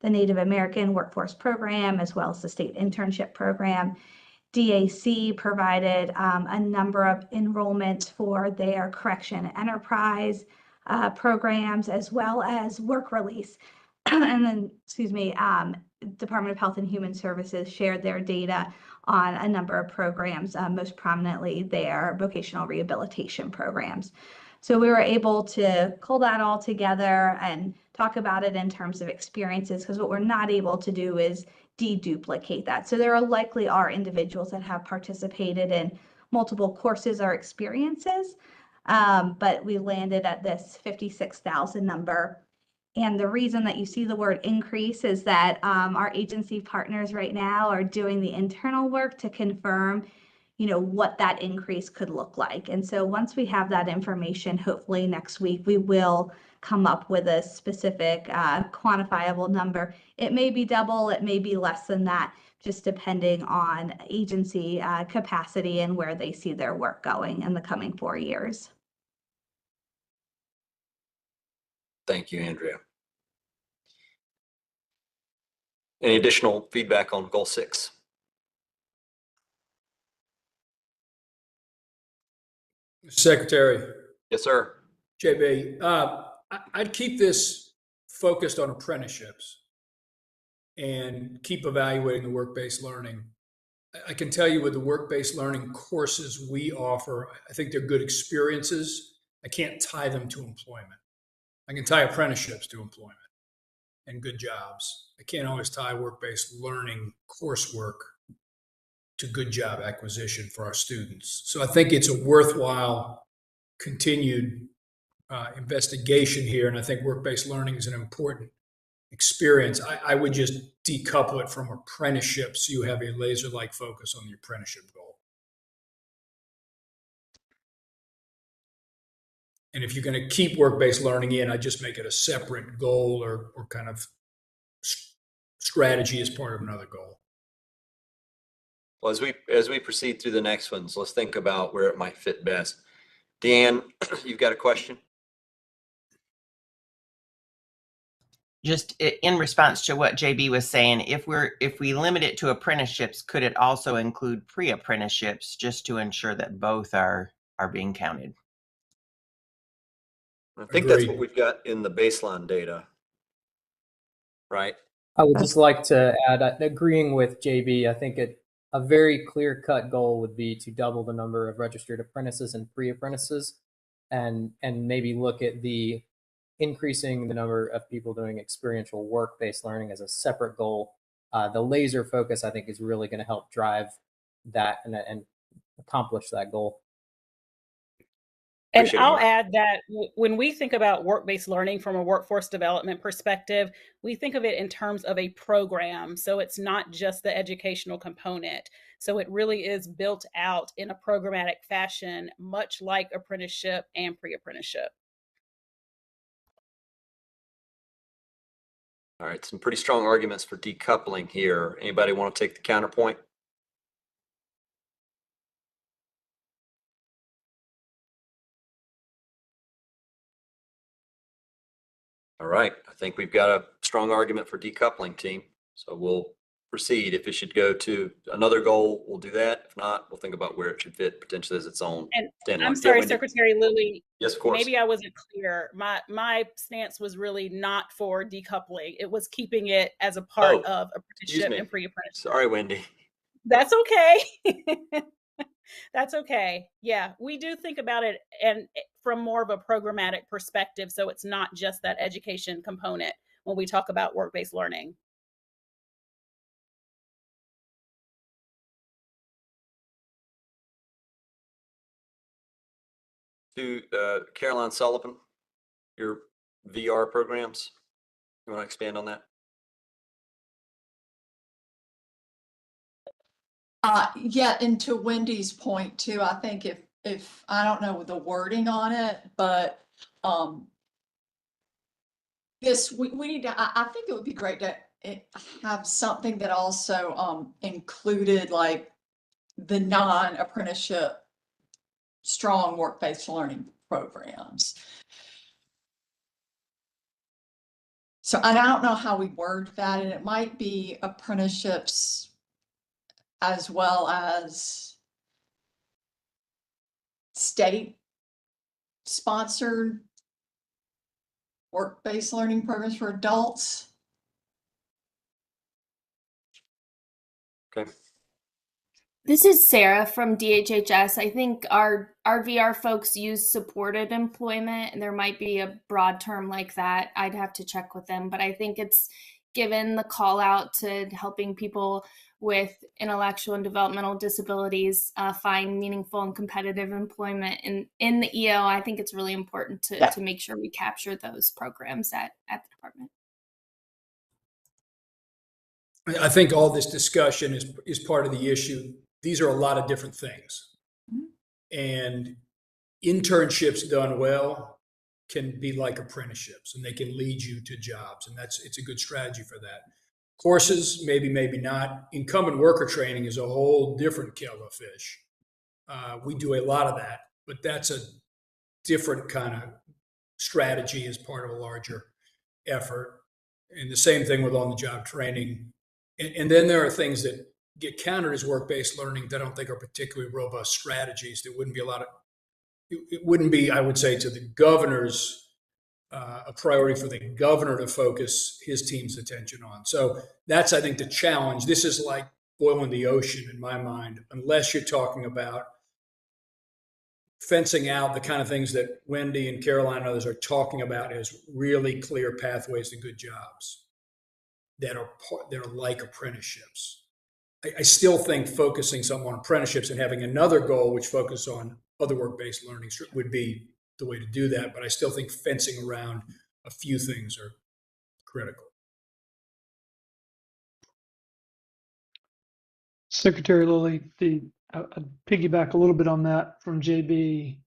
the Native American Workforce Program, as well as the State Internship Program. DAC provided a number of enrollments for their correction enterprise programs, as well as work release. And then, Department of Health and Human Services shared their data on a number of programs, most prominently their vocational rehabilitation programs. So we were able to pull that all together and talk about it in terms of experiences, because what we're not able to do is deduplicate that. So there likely are individuals that have participated in multiple courses or experiences, but we landed at this 56,000 number. And the reason that you see the word increase is that our agency partners right now are doing the internal work to confirm what that increase could look like. And so once we have that information, hopefully next week, we will come up with a specific quantifiable number. It may be double, it may be less than that, just depending on agency capacity and where they see their work going in the coming 4 years. Thank you, Andrea. Any additional feedback on goal 6? Secretary. Yes, sir. JB, I'd keep this focused on apprenticeships and keep evaluating the work-based learning. I can tell you with the work-based learning courses we offer, I think they're good experiences. I can't tie them to employment. I can tie apprenticeships to employment and good jobs. I can't always tie work-based learning coursework to good job acquisition for our students. So I think it's a worthwhile continued investigation here, and I think work-based learning is an important experience. I would just decouple it from apprenticeships so you have a laser-like focus on the apprenticeship goal. And if you're going to keep work-based learning in, I just make it a separate goal or kind of strategy as part of another goal. Well, as we proceed through the next ones, let's think about where it might fit best. Deanne, you've got a question? Just in response to what JB was saying, if we limit it to apprenticeships, could it also include pre-apprenticeships just to ensure that both are being counted? I think that's what we've got in the baseline data, right? I would just like to add, agreeing with JB, I think a very clear-cut goal would be to double the number of registered apprentices and pre-apprentices, and maybe look at the increasing the number of people doing experiential work-based learning as a separate goal. The laser focus, I think, is really going to help drive that and accomplish that goal. And I'll add that when we think about work-based learning from a workforce development perspective, we think of it in terms of a program. So it's not just the educational component. So it really is built out in a programmatic fashion, much like apprenticeship and pre-apprenticeship. All right, some pretty strong arguments for decoupling here. Anybody want to take the counterpoint? All right, I think we've got a strong argument for decoupling, team. So we'll proceed. If it should go to another goal, we'll do that. If not, we'll think about where it should fit potentially as its own And standalone. I'm sorry, Secretary Lilly. Yes, of course. Maybe I wasn't clear. My stance was really not for decoupling. It was keeping it as a part of apprenticeship and pre-apprenticeship. Sorry, Wendy. That's okay. That's okay. Yeah, we do think about it and from more of a programmatic perspective. So it's not just that education component when we talk about work-based learning. To Caroline Sullivan, your VR programs. You want to expand on that? Yeah, and to Wendy's point too, I think if I don't know the wording on it, but this we need to. I think it would be great to have something that also included like the non-apprenticeship strong work-based learning programs. So and I don't know how we word that, and it might be apprenticeships as well as state-sponsored work-based learning programs for adults. Okay. This is Sarah from DHHS. I think our VR folks use supported employment, and there might be a broad term like that. I'd have to check with them, but I think it's given the call out to helping people with intellectual and developmental disabilities find meaningful and competitive employment in the EO. I think it's really important to make sure we capture those programs at the department. I think all this discussion is part of the issue. These are a lot of different things. And internships done well can be like apprenticeships, and they can lead you to jobs. And it's a good strategy for that. Courses, maybe not. Incumbent worker training is a whole different kettle of fish. We do a lot of that, but that's a different kind of strategy as part of a larger effort. And the same thing with on-the-job training. And then there are things that get counted as work-based learning that I don't think are particularly robust strategies. There wouldn't be it wouldn't be, I would say, to the governor's a priority for the governor to focus his team's attention on. So that's, I think, the challenge. This is like boiling the ocean in my mind, unless you're talking about fencing out the kind of things that Wendy and Caroline and others are talking about as really clear pathways to good jobs that are like apprenticeships. I still think focusing some on apprenticeships and having another goal which focuses on other work-based learning would be the way to do that, but I still think fencing around a few things are critical. Secretary Lilly, I'd piggyback a little bit on that from JB.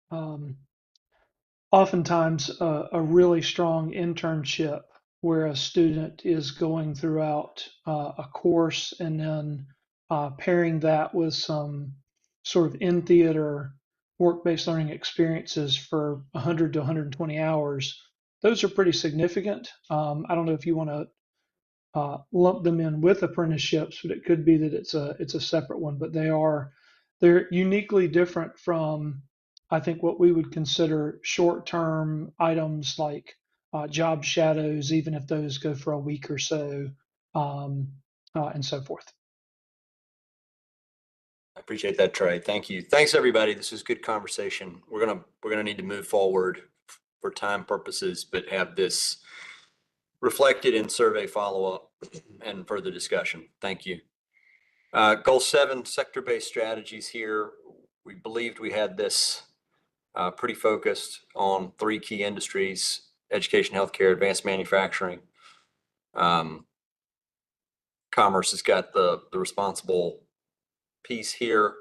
Oftentimes, a really strong internship where a student is going throughout a course and then pairing that with some sort of in-theater work-based learning experiences for 100 to 120 hours those are pretty significant. I don't know if you want to lump them in with apprenticeships, but it could be that it's a separate one. But they're uniquely different from, I think, what we would consider short-term items like job shadows, even if those go for a week or so, and so forth. I appreciate that, Trey. Thank you. Thanks, everybody. This was good conversation. We're gonna need to move forward for time purposes, but have this reflected in survey follow-up and further discussion. Thank you. Goal 7, sector-based strategies here. We believed we had this pretty focused on 3 key industries: education, healthcare, advanced manufacturing. Commerce has got the responsible piece here.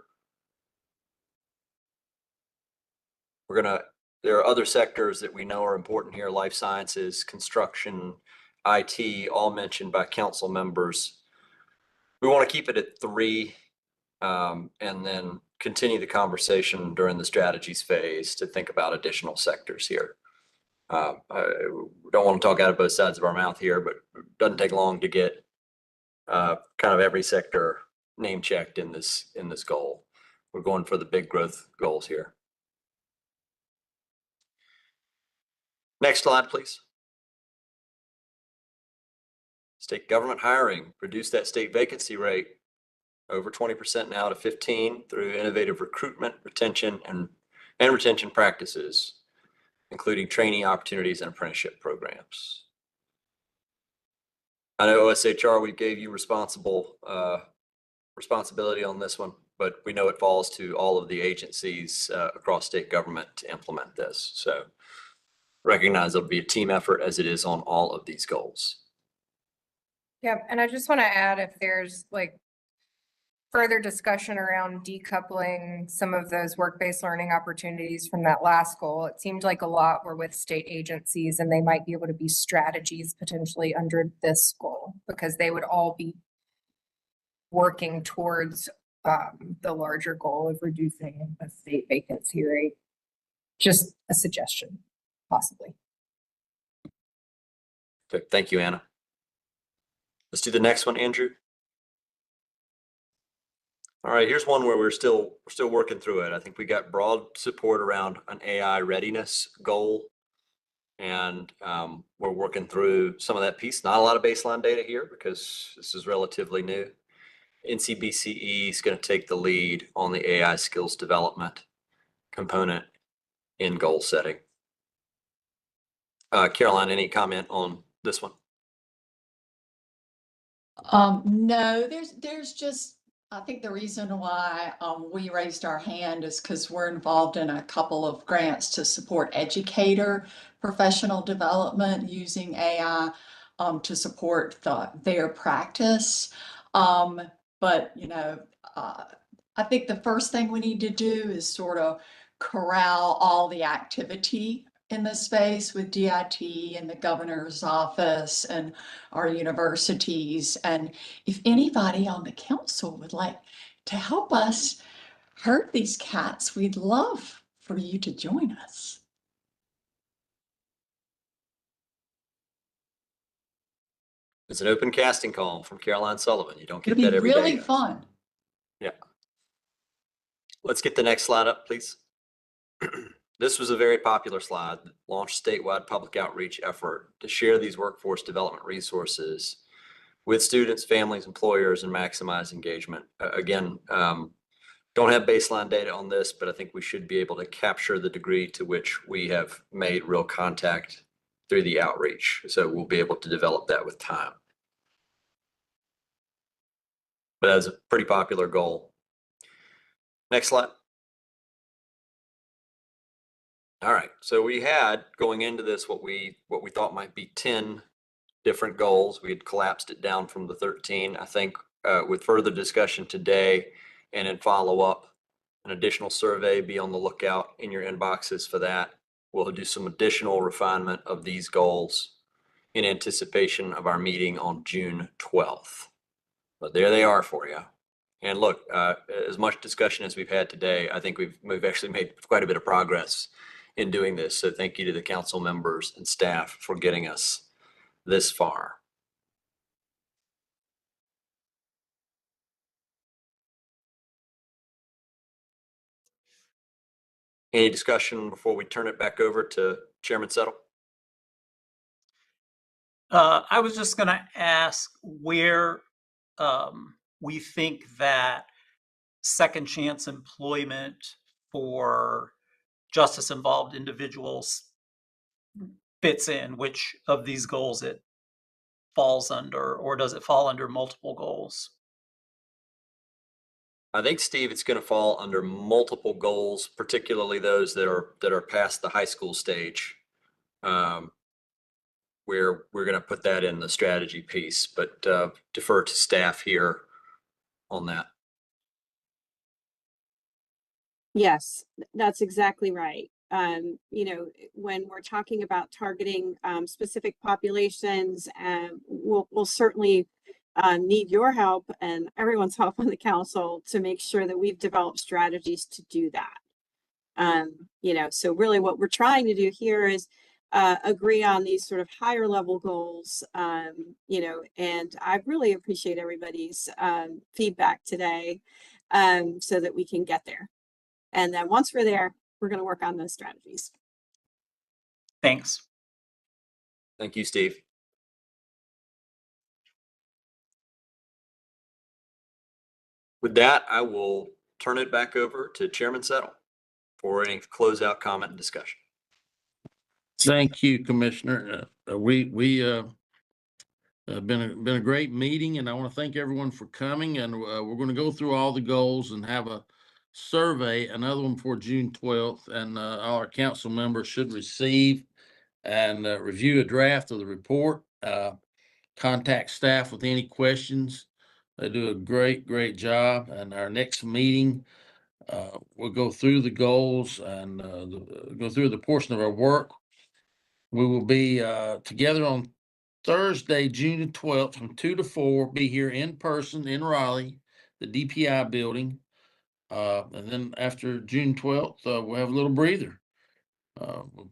There are other sectors that we know are important here: life sciences, construction, IT, all mentioned by council members. We want to keep it at 3, and then continue the conversation during the strategies phase to think about additional sectors here. I don't want to talk out of both sides of our mouth here, but it doesn't take long to get kind of every sector name checked in this goal. We're going for the big growth goals here. Next slide, please. State government hiring, reduce that state vacancy rate over 20% now to 15% through innovative recruitment, retention, and retention practices, including training opportunities and apprenticeship programs. I know OSHR, we gave you responsibility on this one, but we know it falls to all of the agencies across state government to implement this. So recognize it'll be a team effort, as it is on all of these goals. Yeah, and I just want to add, if there's like further discussion around decoupling some of those work-based learning opportunities from that last goal, it seemed like a lot were with state agencies, and they might be able to be strategies potentially under this goal, because they would all be working towards the larger goal of reducing a state vacancy rate. Just a suggestion, possibly. Okay, thank you, Anna. Let's do the next one, Andrew. All right, here's one where we're still working through it. I think we got broad support around an AI readiness goal, and we're working through some of that piece. Not a lot of baseline data here because this is relatively new. NCBCE is going to take the lead on the AI skills development component in goal setting. Caroline, any comment on this one? No, there's just, I think the reason why we raised our hand is because we're involved in a couple of grants to support educator professional development using AI to support their practice. But, you know, I think the first thing we need to do is sort of corral all the activity in this space with DIT and the governor's office and our universities. And if anybody on the council would like to help us herd these cats, we'd love for you to join us. It's an open casting call from Caroline Sullivan. You don't get that It'll be every day. really fun. Yeah. Let's get the next slide up, please. This was a very popular slide that launched a statewide public outreach effort to share these workforce development resources with students, families, employers, and maximize engagement. Again, don't have baseline data on this, but I think we should be able to capture the degree to which we have made real contact through the outreach. So we'll be able to develop that with time. But that's a pretty popular goal. Next slide. All right, so we had, going into this, what we thought might be 10 different goals. We had collapsed it down from the 13. I think with further discussion today and in follow-up, an additional survey, be on the lookout in your inboxes for that. We'll do some additional refinement of these goals in anticipation of our meeting on June 12th. But there they are for you. And look, as much discussion as we've had today, I think we've actually made quite a bit of progress in doing this. So thank you to the council members and staff for getting us this far. Any discussion before we turn it back over to Chairman Settle? I was just going to ask where we think that second chance employment for justice involved individuals fits in, which of these goals it falls under, or does it fall under multiple goals? I think, Steve, it's going to fall under multiple goals, particularly those that are past the high school stage, where we're going to put that in the strategy piece, but defer to staff here on that. Yes, that's exactly right. You know, when we're talking about targeting specific populations, we'll certainly need your help and everyone's help on the council to make sure that we've developed strategies to do that. You know, so really what we're trying to do here is agree on these sort of higher level goals, you know, and I really appreciate everybody's feedback today so that we can get there. And then once we're there, we're going to work on those strategies. Thanks. Thank you, Steve. With that, I will turn it back over to Chairman Settle for any closeout comment and discussion. Thank you, Commissioner. We been a great meeting, and I want to thank everyone for coming. And we're going to go through all the goals and have a survey, another one for June 12th, and all our council members should receive and review a draft of the report. Contact staff with any questions. They do a great job. And our next meeting, we'll go through the goals and go through the portion of our work. We will be together on Thursday, June 12th from 2 to 4, be here in person in Raleigh, the DPI building. And then after June 12th, we'll have a little breather. We'll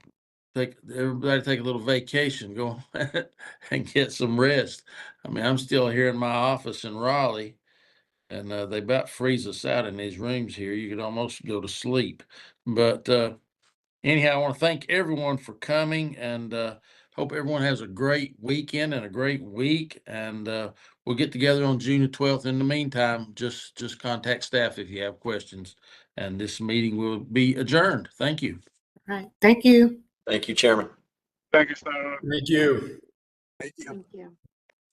everybody take a little vacation, go and get some rest. I mean, I'm still here in my office in Raleigh, and they about freeze us out in these rooms here. You could almost go to sleep. But anyhow, I want to thank everyone for coming, and hope everyone has a great weekend and a great week. And we'll get together on June the 12th. In the meantime, just contact staff if you have questions. And this meeting will be adjourned. Thank you. All right. Thank you. Thank you, Chairman. Thank you, Senator. Thank you. Thank you.